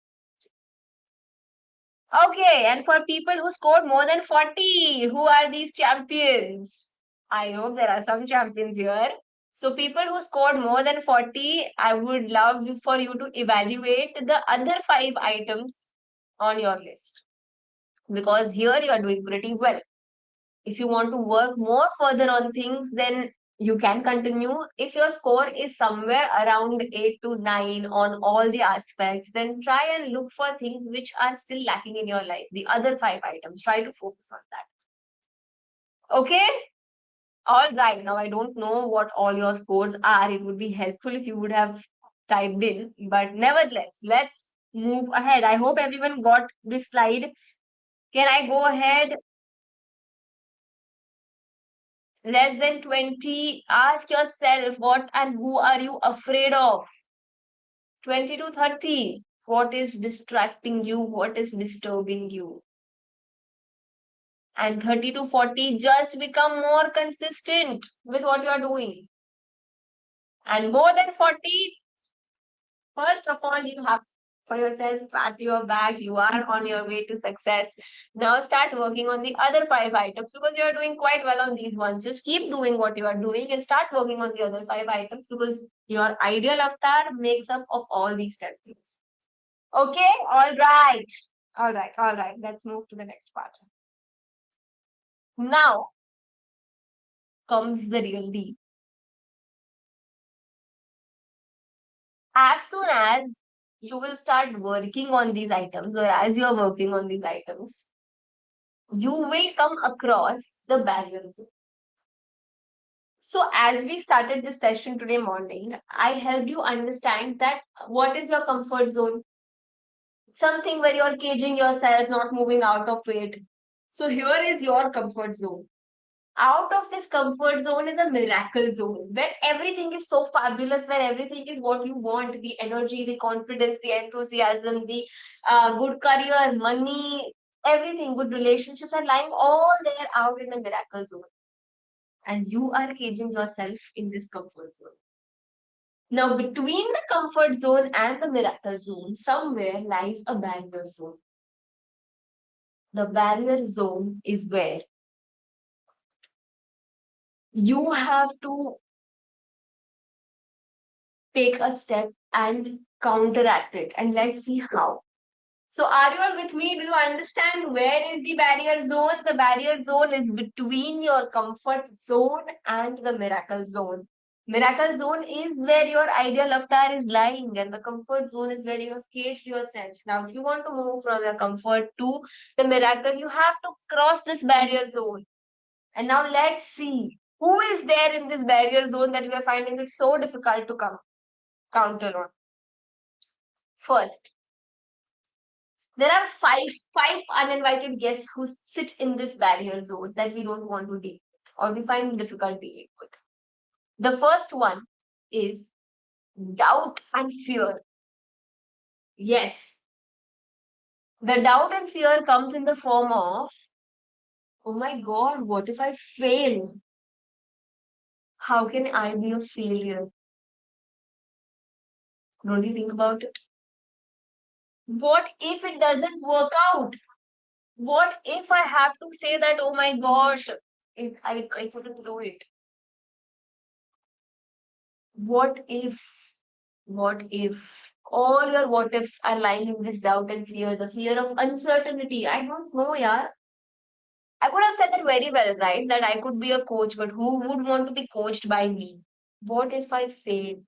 Okay, and for people who scored more than 40, who are these champions? I hope there are some champions here. So people who scored more than 40, I would love for you to evaluate the other 5 items on your list, because here you are doing pretty well. If you want to work more further on things, then you can continue. If your score is somewhere around 8 to 9 on all the aspects, then try and look for things which are still lacking in your life. The other 5 items, try to focus on that. Okay? All right. Now, I don't know what all your scores are. It would be helpful if you would have typed in, but nevertheless, let's move ahead. I hope everyone got this slide. Can I go ahead? Less than 20. Ask yourself, what and who are you afraid of? 20 to 30. What is distracting you? What is disturbing you? And 30 to 40, just become more consistent with what you're doing. And more than 40, first of all, you have for yourself, pat your back, you are on your way to success. Now start working on the other 5 items because you are doing quite well on these ones. Just keep doing what you are doing and start working on the other 5 items because your ideal avatar makes up of all these 10 things. Okay, all right. All right, all right. Let's move to the next part. Now comes the real deal. As soon as you will start working on these items, or as you're working on these items, you will come across the barriers. So, as we started this session today morning, I helped you understand that what is your comfort zone? Something where you're caging yourself, not moving out of it. So, here is your comfort zone. Out of this comfort zone is a miracle zone where everything is so fabulous, where everything is what you want, the energy, the confidence, the enthusiasm, the good career, money, everything, good relationships are lying all there out in the miracle zone. And you are caging yourself in this comfort zone. Now, between the comfort zone and the miracle zone, somewhere lies a barrier zone. The barrier zone is where you have to take a step and counteract it. And let's see how. So, are you all with me? Do you understand where is the barrier zone? The barrier zone is between your comfort zone and the miracle zone. Miracle zone is where your ideal avatar is lying, and the comfort zone is where you have caged yourself. Now, if you want to move from your comfort to the miracle, you have to cross this barrier zone. And now let's see who is there in this barrier zone that you are finding it so difficult to counter on. First, there are five uninvited guests who sit in this barrier zone that we don't want to deal with or we find difficult dealing with. The first one is doubt and fear. Yes, the doubt and fear comes in the form of, oh my God, what if I fail? How can I be a failure? Don't you think about it? What if it doesn't work out? What if I have to say that, oh my gosh, I couldn't do it? What if all your what ifs are lying in this doubt and fear, the fear of uncertainty? I don't know, yeah. I could have said that very well, right? That I could be a coach, but who would want to be coached by me? What if I fail?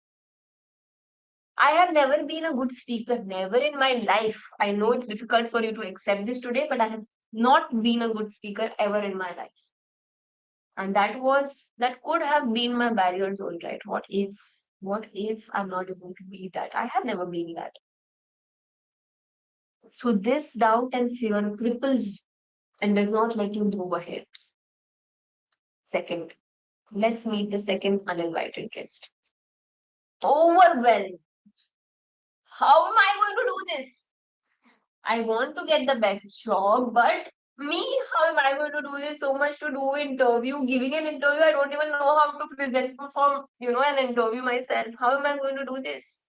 I have never been a good speaker, never in my life. I know it's difficult for you to accept this today, but I have not been a good speaker ever in my life. And that could have been my barrier zone, right? What if I'm not able to be that? I have never been that. So this doubt and fear cripples you and does not let you move ahead. Second, let's meet the second uninvited guest. Overwhelmed. How am I going to do this? I want to get the best job, but me, how am I going to do this? So much to do interview, giving an interview. I don't even know how to present perform, an interview myself. How am I going to do this?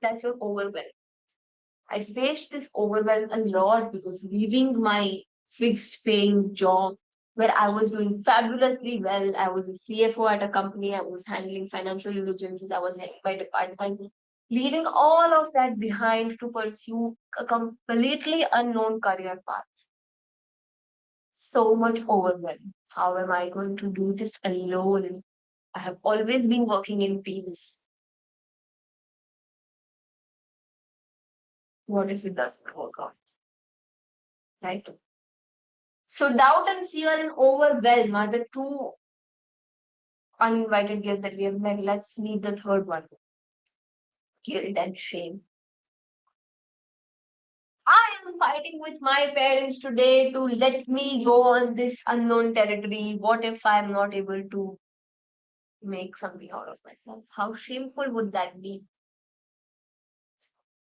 That's your overwhelm. I faced this overwhelm a lot because leaving my fixed paying job where I was doing fabulously well. I was a CFO at a company. I was handling financial diligences. I was heading my department. Leaving all of that behind to pursue a completely unknown career path. So much overwhelm. How am I going to do this alone? I have always been working in teams. What if it doesn't work out? Right? So doubt and fear and overwhelm are the two uninvited guests that we have met. Let's meet the third one. Guilt and shame. I am fighting with my parents today to let me go on this unknown territory. What if I'm not able to make something out of myself? How shameful would that be?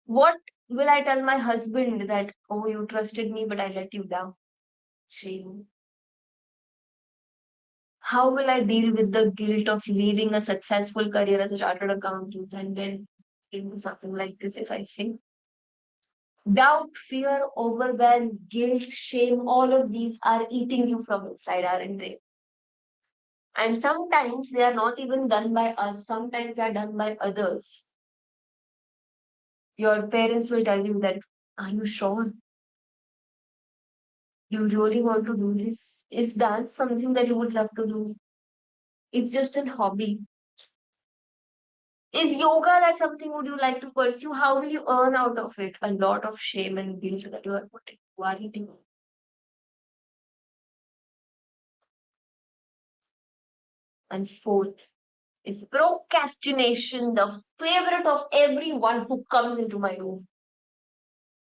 What will I tell my husband that, oh, you trusted me, but I let you down? Shame. How will I deal with the guilt of leaving a successful career as a chartered accountant and then into something like this if I fail? Doubt, fear, overwhelm, guilt, shame, all of these are eating you from inside, aren't they? And sometimes they are not even done by us, sometimes they are done by others. Your parents will tell you that, are you sure? You really want to do this? Is dance something that you would love to do? It's just a hobby. Is yoga that something would you like to pursue? How will you earn out of it? A lot of shame and guilt that you are putting. You are eating. And fourth is procrastination, the favorite of everyone who comes into my room.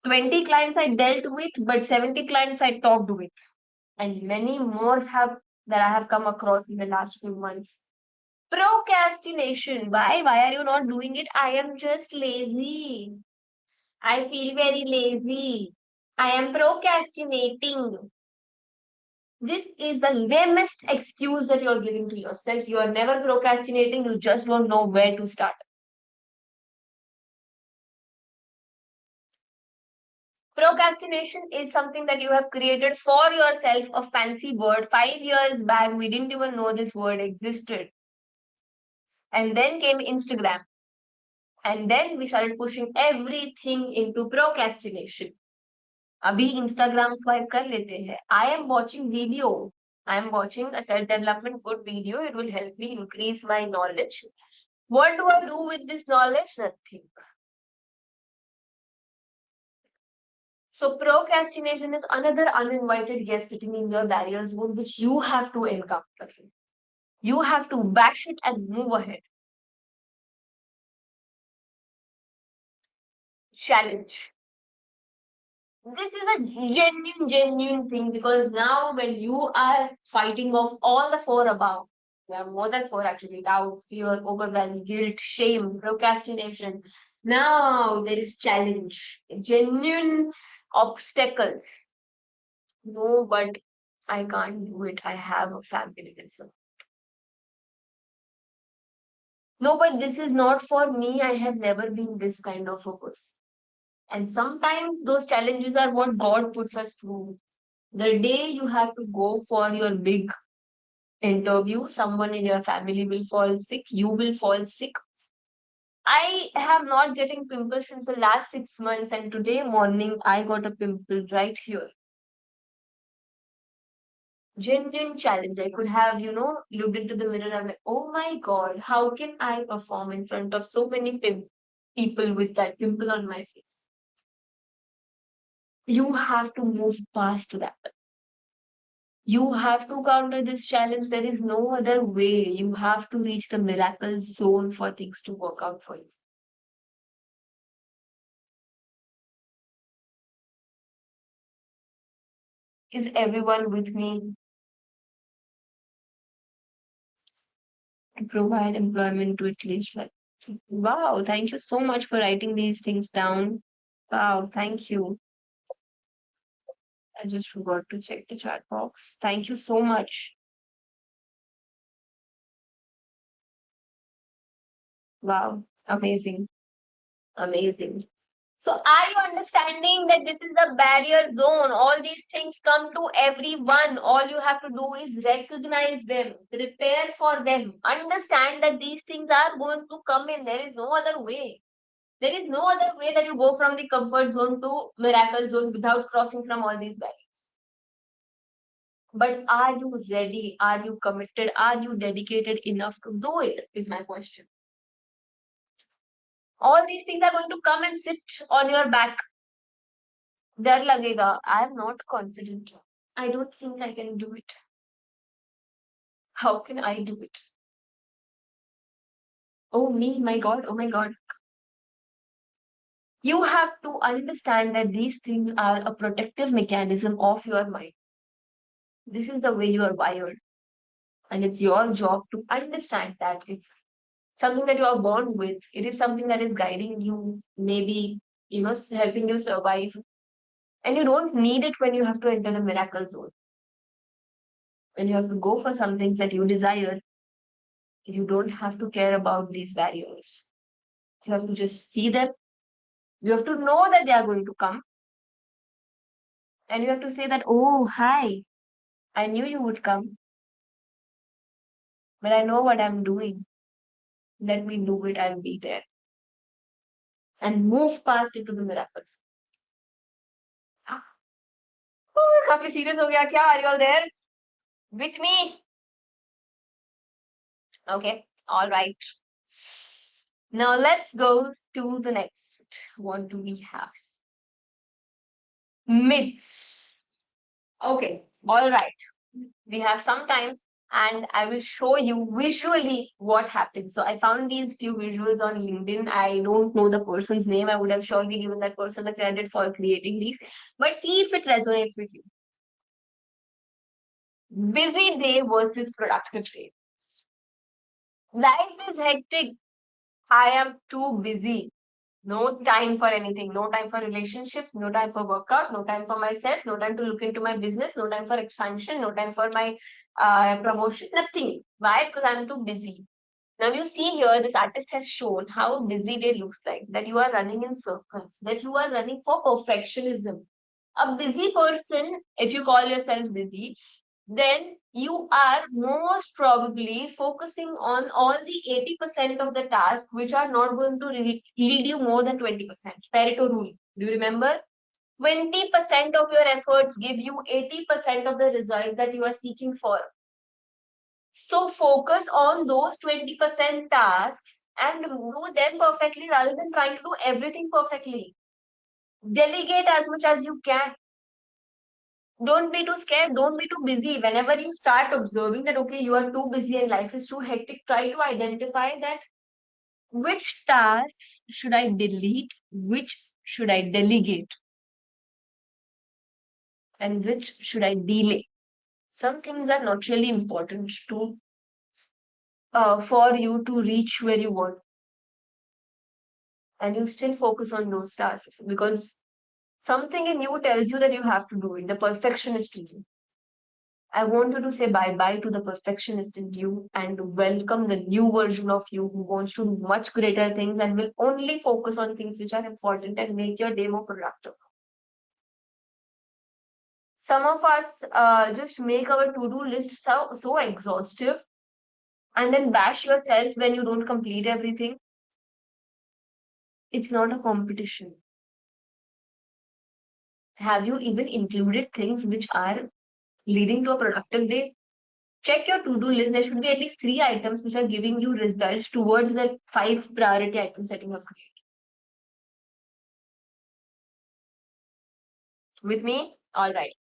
20 clients I dealt with, but 70 clients I talked with. And many more have that I have come across in the last few months. Procrastination. Why? Why are you not doing it? I am just lazy. I feel very lazy. I am procrastinating. This is the lamest excuse that you're giving to yourself. You are never procrastinating. You just don't know where to start. Procrastination is something that you have created for yourself, a fancy word. 5 years back, we didn't even know this word existed. And then came Instagram. And then we started pushing everything into procrastination. अभी Instagram swipe कर लेते हैं. I am watching video. I am watching a self-development good video. It will help me increase my knowledge. What do I do with this knowledge? Nothing. So procrastination is another uninvited guest sitting in your barrier zone, which you have to encounter. You have to bash it and move ahead. Challenge. This is a genuine thing because now when you are fighting off all the four above, there are more than four actually: doubt, fear, overwhelm, guilt, shame, procrastination. Now there is challenge, genuine obstacles. No, but I can't do it. I have a family and so. No, but this is not for me. I have never been this kind of a person. And sometimes those challenges are what God puts us through. The day you have to go for your big interview, someone in your family will fall sick, you will fall sick. I have not getting pimples since the last 6 months, and today morning I got a pimple right here. Genuine challenge. I could have, looked into the mirror and I'm like, oh my God, how can I perform in front of so many people with that pimple on my face? You have to move past that. You have to counter this challenge. There is no other way. You have to reach the miracle zone for things to work out for you. Is everyone with me? To provide employment to at least five. Wow, thank you so much for writing these things down. Wow, thank you. I just forgot to check the chat box. Thank you so much. Wow, amazing. Amazing. So are you understanding that this is the barrier zone? All these things come to everyone. All you have to do is recognize them, prepare for them, understand that these things are going to come in. There is no other way. There is no other way that you go from the comfort zone to miracle zone without crossing from all these barriers. But are you ready? Are you committed? Are you dedicated enough to do it? Is my question. All these things are going to come and sit on your back. डर लगेगा. I am not confident. I don't think I can do it. How can I do it? Oh me, my God, oh my God. You have to understand that these things are a protective mechanism of your mind. This is the way you are wired. And it's your job to understand that it's something that you are born with. It is something that is guiding you, maybe, helping you survive. And you don't need it when you have to enter the miracle zone. When you have to go for some things that you desire, you don't have to care about these barriers. You have to just see them. You have to know that they are going to come. And you have to say that, oh, hi, I knew you would come, but I know what I'm doing. Let me do it, I'll be there. And move past into the miracles. काफी serious हो गया क्या? Are you all there with me? Okay, all right. Now let's go to the next. What do we have? Myths. Okay, all right. We have some time and I will show you visually what happens. So I found these few visuals on LinkedIn. I don't know the person's name. I would have surely given that person the credit for creating these. But see if it resonates with you. Busy day versus productive day. Life is hectic. I am too busy. No time for anything. No time for relationships. No time for workout. No time for myself. No time to look into my business. No time for expansion. No time for my promotion. Nothing. Why? Because I'm too busy. Now you see here, this artist has shown how busy day looks like. That you are running in circles. That you are running for perfectionism. A busy person, if you call yourself busy, then you are most probably focusing on all the 80% of the tasks which are not going to yield you more than 20%. Pareto rule. Do you remember? 20% of your efforts give you 80% of the results that you are seeking for. So focus on those 20% tasks and do them perfectly rather than trying to do everything perfectly. Delegate as much as you can. Don't be too scared, don't be too busy. Whenever you start observing that, okay, you are too busy and life is too hectic, try to identify that which tasks should I delete, which should I delegate, and which should I delay. Some things are not really important to for you to reach where you want, and you still focus on those tasks because something in you tells you that you have to do it. The perfectionist in you. I want you to say bye-bye to the perfectionist in you and welcome the new version of you who wants to do much greater things and will only focus on things which are important and make your day more productive. Some of us just make our to-do list so exhaustive and then bash yourself when you don't complete everything. It's not a competition. Have you even included things which are leading to a productive day? Check your to-do list. There should be at least 3 items which are giving you results towards the 5 priority items that you have created. With me? All right.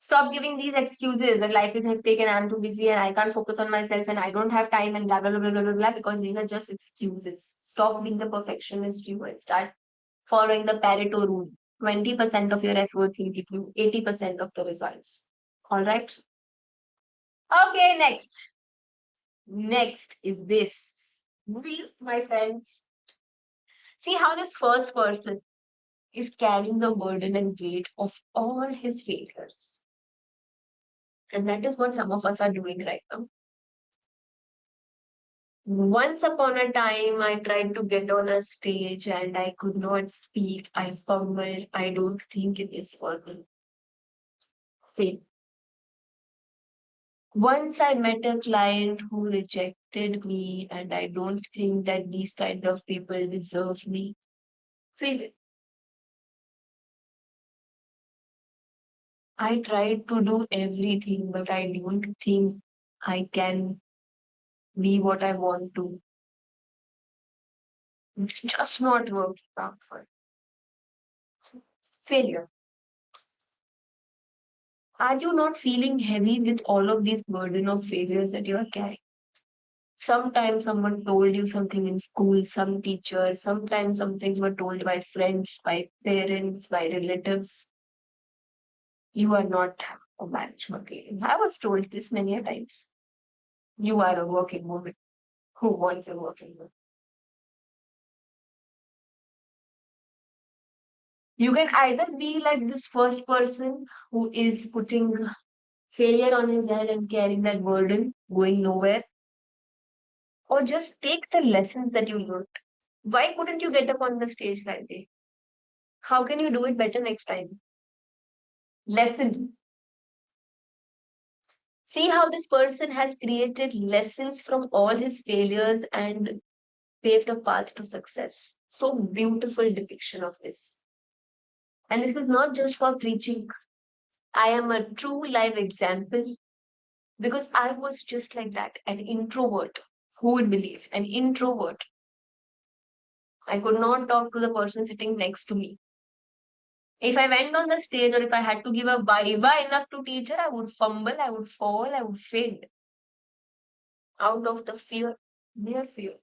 Stop giving these excuses that life is hectic and I'm too busy and I can't focus on myself and I don't have time and blah, blah, blah, blah, blah, blah, because these are just excuses. Stop being the perfectionist you and start following the Pareto rule. 20% of your efforts will give you 80% of the results. All right. Okay, next. Next is this. This, my friends. See how this first person is carrying the burden and weight of all his failures. And that is what some of us are doing right now. Once upon a time, I tried to get on a stage and I could not speak. I fumbled. I don't think it is for me. Fail. Once I met a client who rejected me, and I don't think that these kind of people deserve me. Fail. I tried to do everything, but I don't think I can be what I want to. It's just not working out for failure. Are you not feeling heavy with all of these burden of failures that you are carrying? Sometimes someone told you something in school, some teacher, sometimes some things were told by friends, by parents, by relatives. You are not a match material. I was told this many a times. You are a working woman. Who wants a working woman? You can either be like this first person who is putting failure on his head and carrying that burden, going nowhere, or just take the lessons that you learned. Why couldn't you get up on the stage that day? How can you do it better next time? Lesson. See how this person has created lessons from all his failures and paved a path to success. So beautiful depiction of this. And this is not just for preaching. I am a true live example because I was just like that, an introvert. Who would believe? An introvert. I could not talk to the person sitting next to me. If I went on the stage or if I had to give a viva enough to teacher, I would fumble, I would fall, I would fail out of the fear, mere fear.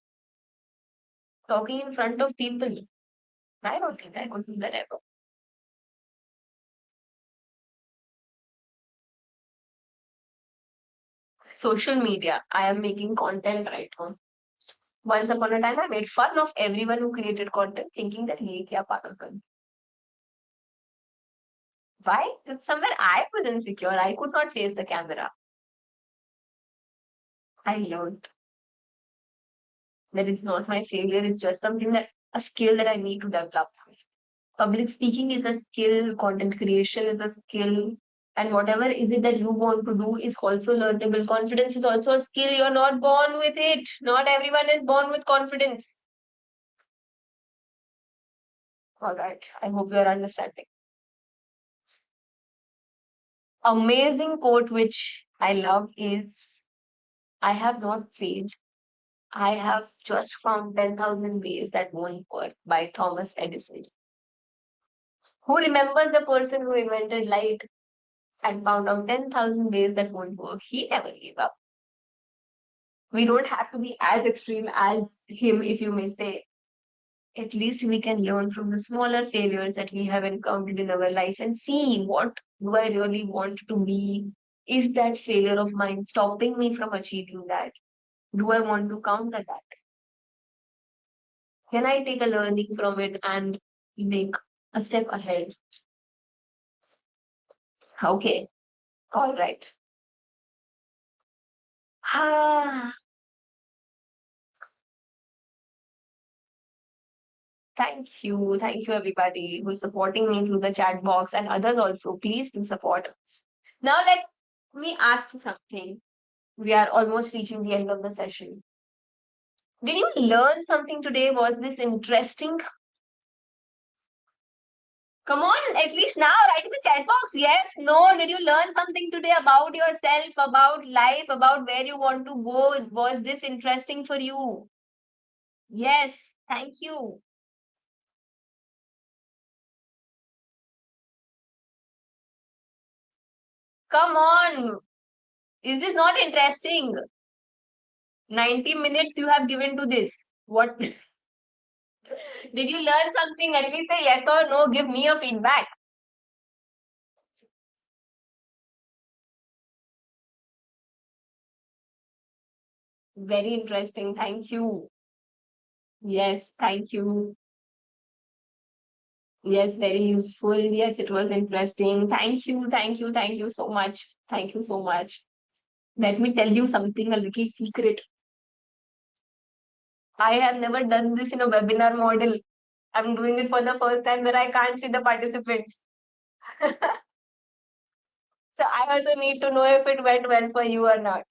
Talking in front of people, I don't think I could do that ever. Social media, I am making content right now. Once upon a time, I made fun of everyone who created content, thinking that ye kya pagal kar. Why? Because somewhere I was insecure. I could not face the camera. I learned that it's not my failure. It's just something that a skill that I need to develop. Public speaking is a skill. Content creation is a skill. And whatever is it that you want to do is also learnable. Confidence is also a skill. You're not born with it. Not everyone is born with confidence. All right. I hope you are understanding. Amazing quote which I love is I have not failed. I have just found 10,000 ways that won't work by Thomas Edison. Who remembers the person who invented light and found out 10,000 ways that won't work? He never gave up. We don't have to be as extreme as him, if you may say. At least we can learn from the smaller failures that we have encountered in our life and see what do I really want to be? Is that failure of mine stopping me from achieving that? Do I want to counter that? Can I take a learning from it and make a step ahead? Okay, all right. Ah, thank you everybody who's supporting me through the chat box and others also. Please do support. Now let me ask you something. We are almost reaching the end of the session. Did you learn something today? Was this interesting? Come on, at least now, write in the chat box. Yes, no. Did you learn something today about yourself, about life, about where you want to go? Was this interesting for you? Yes, thank you. Come on. Is this not interesting? 90 minutes you have given to this. What? Did you learn something? At least say yes or no. Give me a feedback. Very interesting. Thank you. Yes, thank you. Yes, very useful. Yes, it was interesting. Thank you, thank you, thank you so much. Thank you so much. Let me tell you something, a little secret. I have never done this in a webinar model. I'm doing it for the first time where I can't see the participants. So I also need to know if it went well for you or not.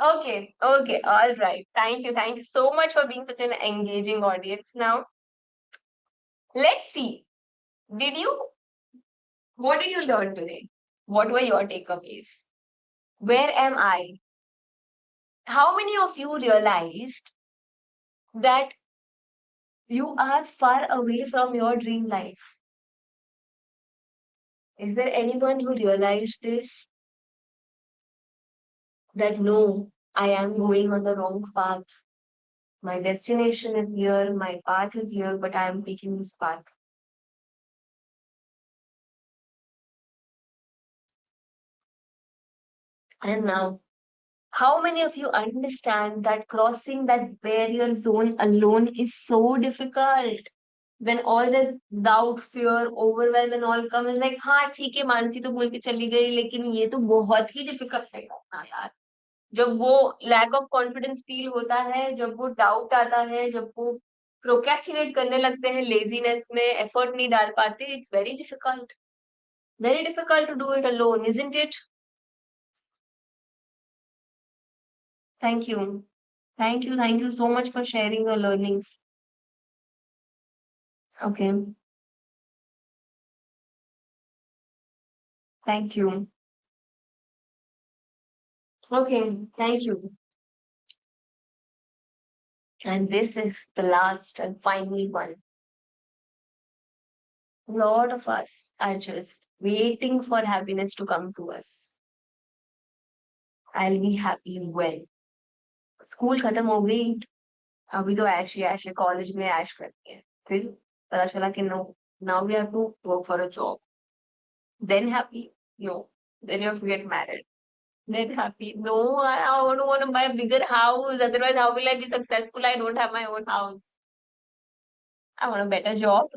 Okay, okay, all right. Thank you so much for being such an engaging audience. Now, let's see. Did you What did you learn today? What were your takeaways? Where am I? How many of you realized that you are far away from your dream life? Is there anyone who realized this? That no, I am going on the wrong path. My destination is here, my path is here, but I am taking this path. And now, how many of you understand that crossing that barrier zone alone is so difficult? When all this doubt, fear, overwhelm and all come, is like, हाँ ठीक है मानसी तो बोल के चली गई, लेकिन ये तो बहुत ही difficult है करना यार. जब वो lack of confidence feel होता है, जब वो doubt आता है, जब वो procrastinate करने लगते हैं, laziness में effort नहीं डाल पाते, it's very difficult. Very difficult to do it alone, isn't it? Thank you. Thank you. Thank you so much for sharing your learnings. Okay. Thank you. Okay. Thank you. And this is the last and final one. A lot of us are just waiting for happiness to come to us. I'll be happy when. School खत्म हो गई, अभी तो ऐश ही ऐश है, college में ऐश करती है, फिर पता चला कि no, now we have to work for a job. Then happy? No. Then you have to get married. Then happy? No, I don't want to buy a bigger house. Otherwise, how will I be successful? I don't have my own house. I want a better job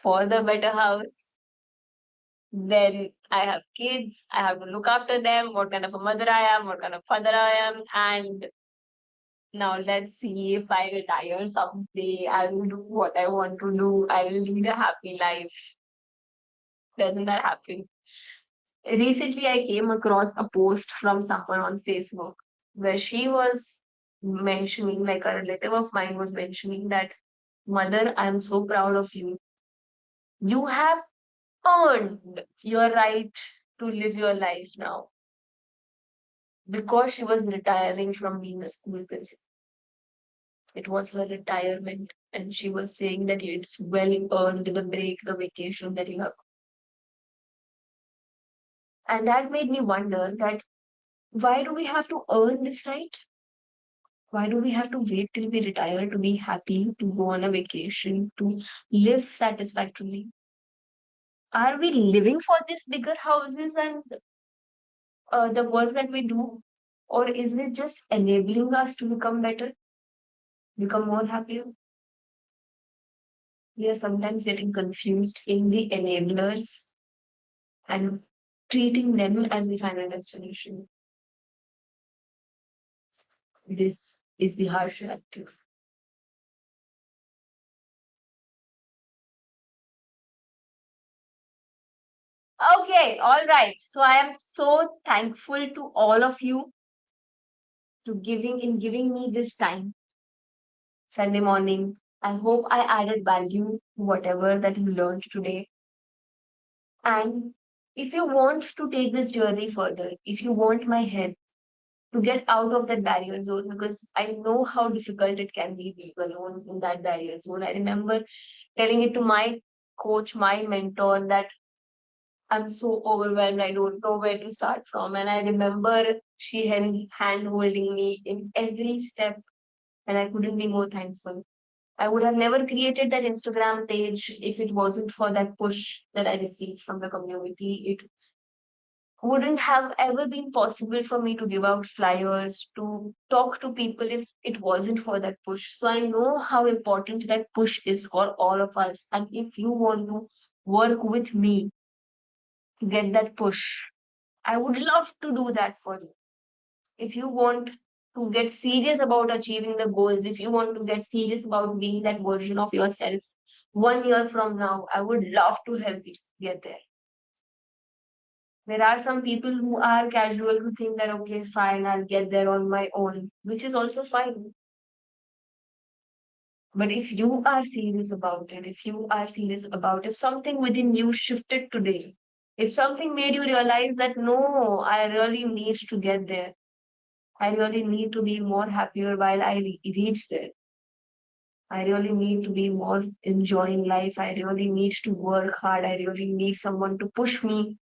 for the better house. Then I have kids. I have to look after them. What kind of a mother I am, what kind of father I am. And now let's see, if I retire someday, I will do what I want to do. I will lead a happy life. Doesn't that happen? Recently, I came across a post from someone on Facebook where she was mentioning, like a relative of mine was mentioning that, Mother, I'm so proud of you. You have earned your right to live your life now. Because she was retiring from being a school principal. It was her retirement, and she was saying that it's well earned, the break, the vacation that you have. And that made me wonder that why do we have to earn this right? Why do we have to wait till we retire to be happy, to go on a vacation, to live satisfactorily? Are we living for these bigger houses and the work that we do? Or is it just enabling us to become better, become more happier? We are sometimes getting confused in the enablers and treating them as the final destination. This is the harsh reality. Okay, all right. So I am so thankful to all of you to giving me this time Sunday morning. I hope I added value to whatever that you learned today. And if you want to take this journey further, if you want my help to get out of that barrier zone, because I know how difficult it can be being alone in that barrier zone. I remember telling it to my coach, my mentor, that I'm so overwhelmed, I don't know where to start from. And I remember she hand holding me in every step, and I couldn't be more thankful. I would have never created that Instagram page if it wasn't for that push that I received from the community. It wouldn't have ever been possible for me to give out flyers, to talk to people if it wasn't for that push. So I know how important that push is for all of us. And if you want to work with me to get that push, I would love to do that for you. If you want to get serious about achieving the goals, if you want to get serious about being that version of yourself 1 year from now, I would love to help you get there. There are some people who are casual who think that, okay, fine, I'll get there on my own, which is also fine. But if you are serious about it, if something within you shifted today, if something made you realize that no, I really need to get there, I really need to be more happier while I reach there. I really need to be more enjoying life. I really need to work hard. I really need someone to push me.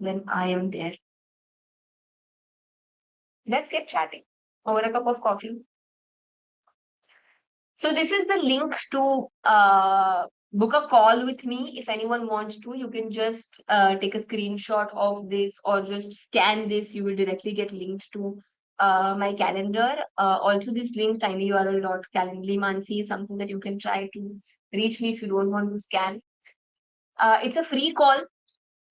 Then I am there. Let's get chatting over a cup of coffee. So this is the link to book a call with me. If anyone wants to, you can just take a screenshot of this or just scan this. You will directly get linked to my calendar. Also, this link tinyurl.calendly Mansi is something that you can try to reach me if you don't want to scan. It's a free call,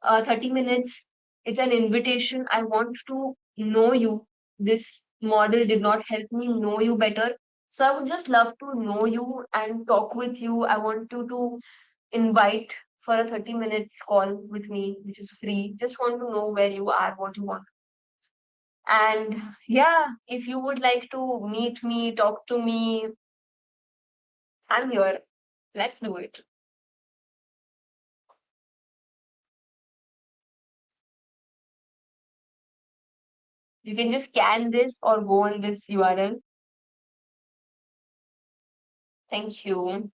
30 minutes. It's an invitation. I want to know you. This model did not help me know you better. So I would just love to know you and talk with you. I want you to invite for a 30 minutes call with me, which is free. Just want to know where you are, what you want. And yeah, if you would like to meet me, talk to me, I'm here. Let's do it. You can just scan this or go on this URL. Thank you.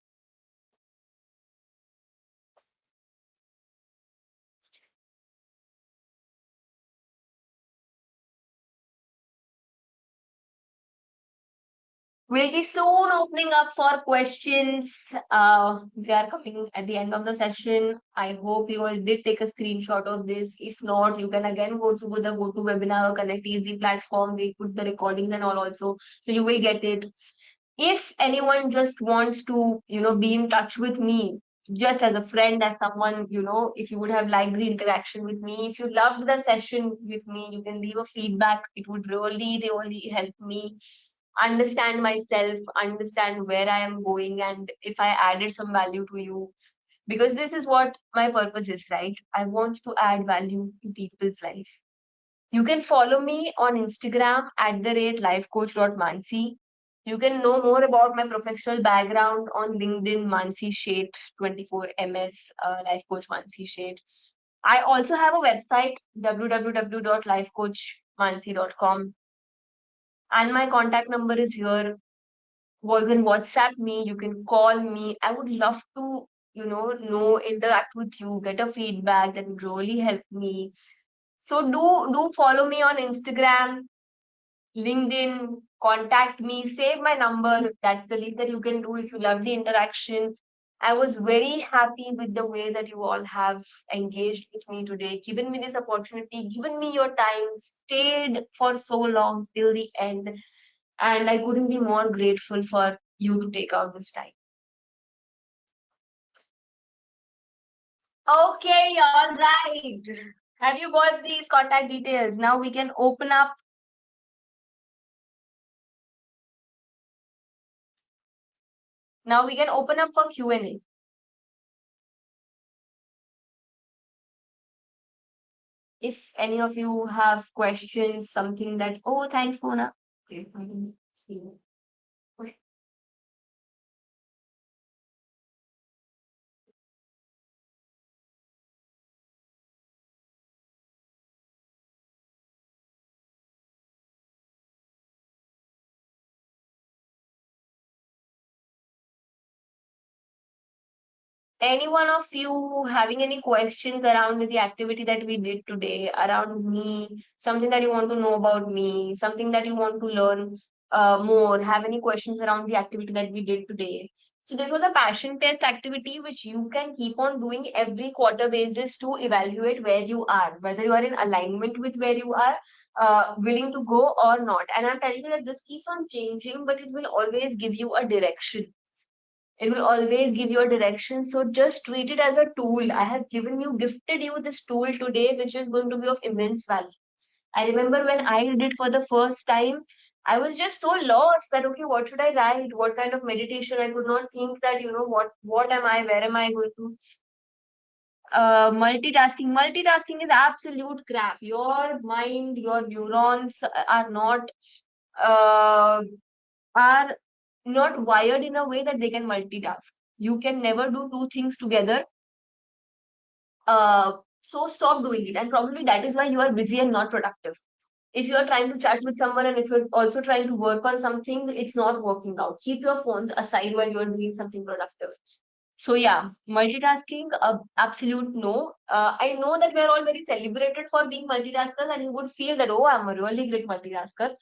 We'll be soon opening up for questions. We are coming at the end of the session. I hope you all did take a screenshot of this. If not, you can again go to the GoToWebinar or Connect Easy platform. They put the recordings and all also, so you will get it. If anyone just wants to, be in touch with me, just as a friend, as someone, if you would have liked the interaction with me, if you loved the session with me, you can leave a feedback. It would really help me understand myself, understand where I am going, and if I added some value to you. Because this is what my purpose is, right? I want to add value to people's life. You can follow me on Instagram at the rate lifecoach.mansi. You can know more about my professional background on LinkedIn, Mansi Sheth, 24 MS, Life Coach Mansi Sheth. I also have a website, www.lifecoachmansi.com. And my contact number is here. You can WhatsApp me, you can call me. I would love to, interact with you, get a feedback that would really help me. So do follow me on Instagram, LinkedIn, contact me, save my number. That's the least that you can do if you love the interaction. I was very happy with the way that you all have engaged with me today, given me this opportunity, given me your time, stayed for so long till the end. And I couldn't be more grateful for you to take out this time. Okay, all right. Have you got these contact details? Now we can open up. Now we can open up for Q&A. If any of you have questions, something that, oh, thanks, Mona. Okay, I can see. Okay. Any one of you having any questions around the activity that we did today, around me, something that you want to know about me, something that you want to learn more, have any questions around the activity that we did today? So this was a passion test activity which you can keep on doing every quarter basis to evaluate where you are, whether you are in alignment with where you are, willing to go or not. And I'm telling you that this keeps on changing, but it will always give you a direction. It will always give you a direction. So just treat it as a tool. I have gifted you this tool today, which is going to be of immense value. I remember when I did it for the first time, I was just so lost that, okay, what should I write? What kind of meditation? I could not think that, what am I? Where am I going to? Multitasking is absolute crap. Your mind, your neurons are not, uh, are not wired in a way that they can multitask. You can never do two things together. So stop doing it. And probably that is why you are busy and not productive. If you are trying to chat with someone and if you're also trying to work on something, it's not working out. Keep your phones aside while you're doing something productive. So yeah, multitasking, absolute no. I know that we're all very celebrated for being multitaskers, and you would feel that, oh, I'm a really great multitasker.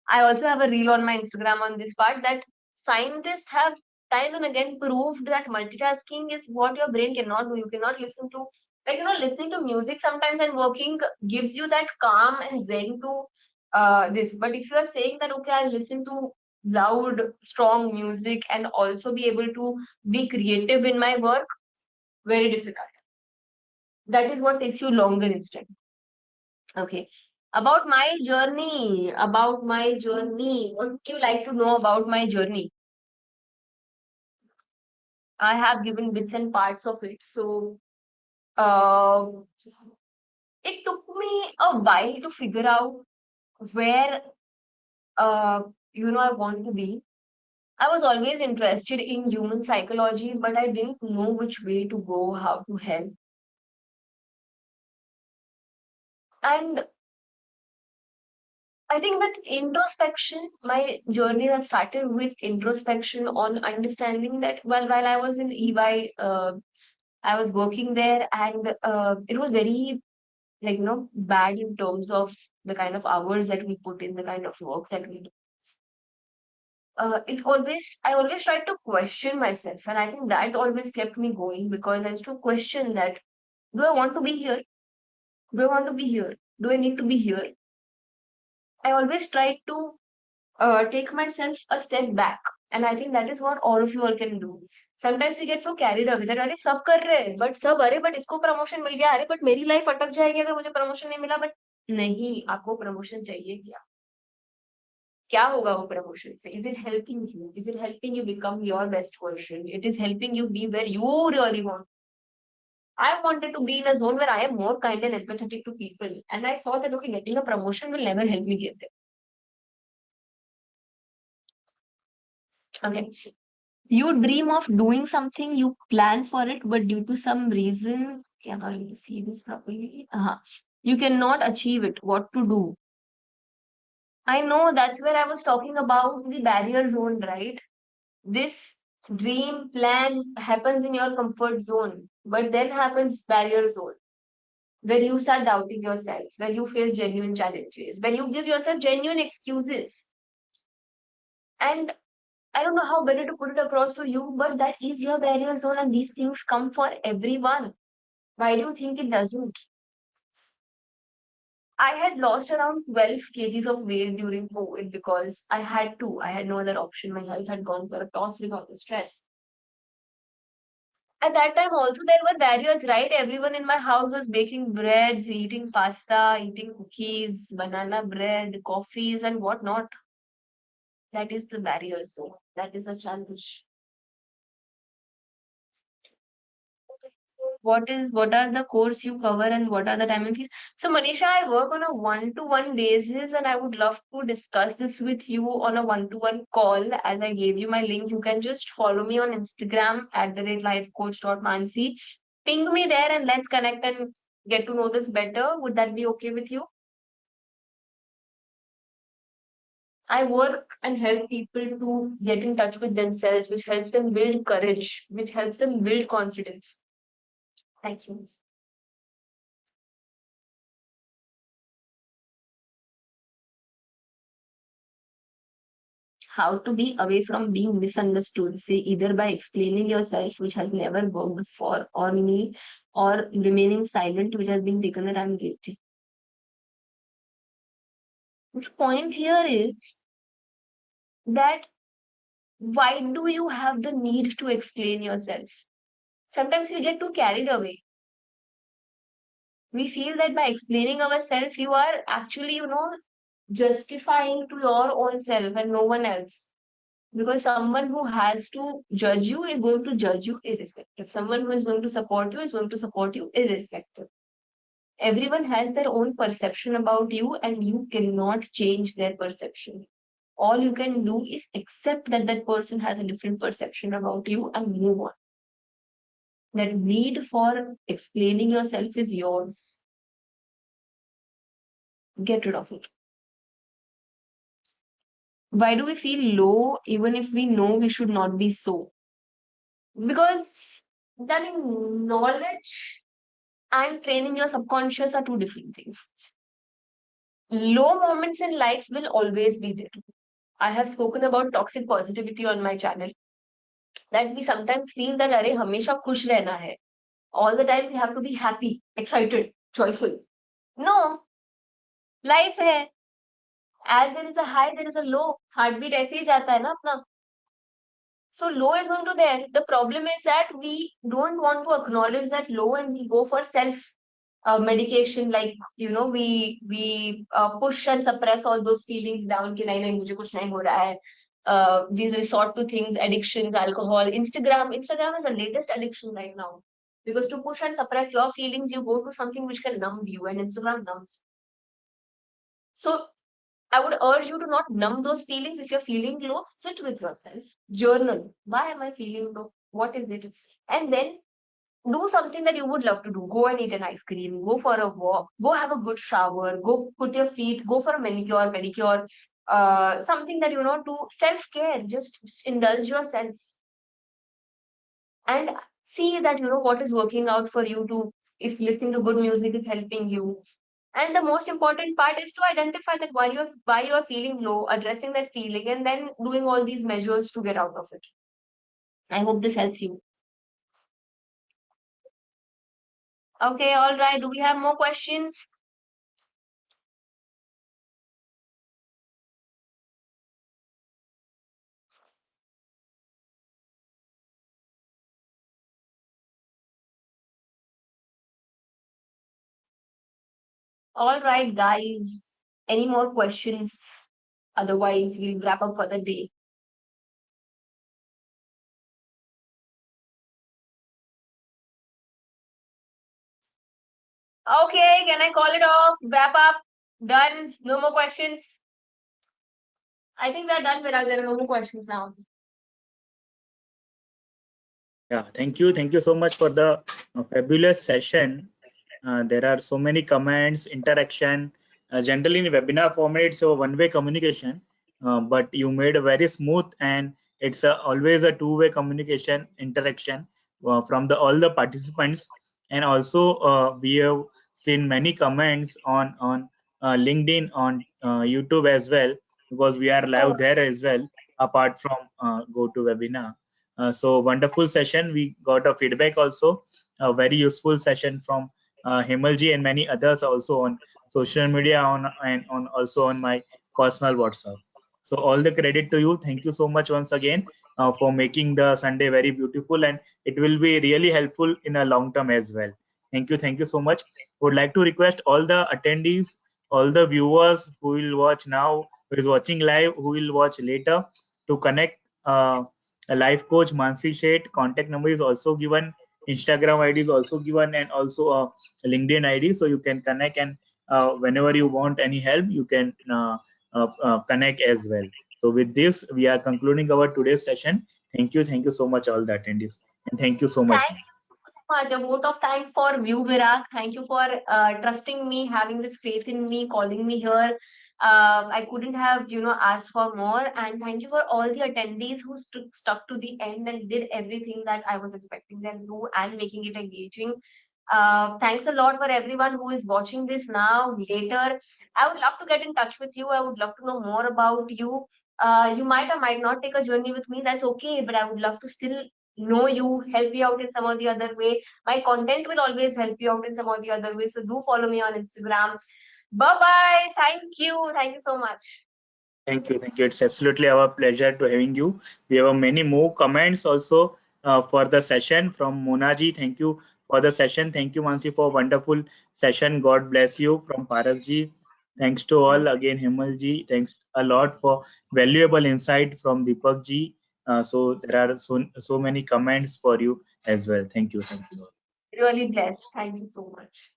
I also have a reel on my Instagram on this part that scientists have time and again proved that multitasking is what your brain cannot do. You cannot listen to, like, listening to music sometimes and working gives you that calm and zen to this. But if you are saying that, okay, I'll listen to loud, strong music and also be able to be creative in my work, very difficult. That is what takes you longer instead. Okay. About my journey, what would you like to know about my journey? I have given bits and parts of it. So, uh, it took me a while to figure out where, uh, I want to be. I was always interested in human psychology, but I didn't know which way to go, how to help. And I think that introspection, my journey has started with introspection on understanding that while I was in EY, I was working there and it was very, like, bad in terms of the kind of hours that we put in, the kind of work that we do. I always tried to question myself, and I think that always kept me going because I used to question that, do I want to be here? Do I want to be here? Do I need to be here? I always tried to take myself a step back. And I think that is what all of you all can do. Sometimes we get so carried away that अरे सब कर रहे हैं but सब अरे but इसको promotion मिल गया अरे बट मेरी लाइफ अटक जाएगी अगर मुझे प्रमोशन नहीं मिला बट नहीं आपको प्रमोशन चाहिए क्या होगा वो प्रमोशन से is it helping you become your best version it is helping you be where you really want I wanted to be in a zone where I am more kind and empathetic to people, and I saw that okay, getting a promotion will never help me get there. Okay, you dream of doing something, you plan for it, but due to some reason, okay, I'm not able to see this properly. You cannot achieve it. What to do? I know that's where I was talking about the barrier zone, right? This dream plan happens in your comfort zone, but then happens barrier zone, where you start doubting yourself, where you face genuine challenges, where you give yourself genuine excuses. And I don't know how better to put it across to you, but that is your barrier zone, and these things come for everyone. Why do you think it doesn't? I had lost around 12 kgs of weight during COVID because I had to. I had no other option. My health had gone for a toss with all the stress. At that time, also, there were barriers, right? Everyone in my house was baking breads, eating pasta, eating cookies, banana bread, coffees, and whatnot. That is the barrier zone. That is the challenge. What are the course you cover and what are the time and fees? So Manisha, I work on a one-to-one basis and I would love to discuss this with you on a one-to-one call. As I gave you my link, you can just follow me on Instagram at the rate lifecoach.mansi. Ping me there and let's connect and get to know this better. Would that be okay with you? I work and help people to get in touch with themselves, which helps them build courage, which helps them build confidence. Thank you. How to be away from being misunderstood, say either by explaining yourself, which has never worked for or me, or remaining silent, which has been taken that I'm guilty. The point here is that why do you have the need to explain yourself? Sometimes we get too carried away. We feel that by explaining ourselves, you are actually, justifying to your own self and no one else. Because someone who has to judge you is going to judge you irrespective. Someone who is going to support you is going to support you irrespective. Everyone has their own perception about you, and you cannot change their perception. All you can do is accept that that person has a different perception about you and move on. That need for explaining yourself is yours. Get rid of it. Why do we feel low even if we know we should not be so? Because then knowledge and training your subconscious are two different things. Low moments in life will always be there. I have spoken about toxic positivity on my channel. That we sometimes feel that अरे हमेशा खुश रहना है. All the time we have to be happy, excited, joyful. No, life है. As there is a high, there is a low. Heartbeat ऐसे ही जाता है ना अपना. So low is going to there. The problem is that we don't want to acknowledge that low and we go for self medication, like we push and suppress all those feelings down कि नहीं नहीं मुझे कुछ नहीं हो रहा है. We resort to things, addictions, alcohol, Instagram. Instagram is the latest addiction right now, because to push and suppress your feelings, you go to something which can numb you, and Instagram numbs. So I would urge you to not numb those feelings. If you're feeling low, sit with yourself, journal. Why am I feeling low? What is it? And then do something that you would love to do. Go and eat an ice cream, go for a walk, go have a good shower, go put your feet, go for a manicure, pedicure, something that to self-care. Just indulge yourself and see that what is working out for you, to if listening to good music is helping you. And the most important part is to identify that why you're feeling low, addressing that feeling, and then doing all these measures to get out of it. I hope this helps you. Okay, all right. Do we have more questions? All right, guys. Any more questions? Otherwise, we'll wrap up for the day. Okay, can I call it off? Wrap up. Done. No more questions. I think we're done, Virag. There are no more questions now.
Yeah, thank you. Thank you so much for the fabulous session. There are so many comments, interaction. Generally, in webinar format, it's a one-way communication, but you made a very smooth, and it's always a two-way communication interaction from all the participants. And also, we have seen many comments on LinkedIn, on YouTube as well, because we are live there as well, apart from GoToWebinar. So wonderful session. We got a feedback also, a very useful session from Himalji and many others also on social media and on also on my personal WhatsApp. So all the credit to you. Thank you so much once again for making the Sunday very beautiful, and it will be really helpful in a long term as well. Thank you. Thank you so much. Would like to request all the attendees, all the viewers who will watch now, who is watching live, who will watch later, to connect. A life coach Mansi Sheth. Contact number is also given. Instagram ID is also given, and also a LinkedIn ID. So you can connect, and whenever you want any help, you can connect as well. So with this, we are concluding our today's session. Thank you. Thank you so much, all the attendees. And thank you so much.
Thank you so much. A vote of thanks for you, Virag. Thank you for trusting me, having this faith in me, calling me here. I couldn't have, asked for more. And thank you for all the attendees who stuck to the end and did everything that I was expecting them to do and making it engaging. Thanks a lot for everyone who is watching this now, later. I would love to get in touch with you. I would love to know more about you. You might or might not take a journey with me. That's okay. But I would love to still know you, help you out in some or the other way. My content will always help you out in some or the other way. So do follow me on Instagram. Bye-bye. Thank you. Thank you so much.
Thank you. Thank you. It's absolutely our pleasure to having you. We have many more comments also for the session from Monaji. Thank you for the session. Thank you, Mansi, for wonderful session. God bless you from Parasji. Thanks to all again, Himalji. Thanks a lot for valuable insight from Deepakji. So there are so many comments for you as well. Thank you. Thank you.
Really blessed. Thank you so much.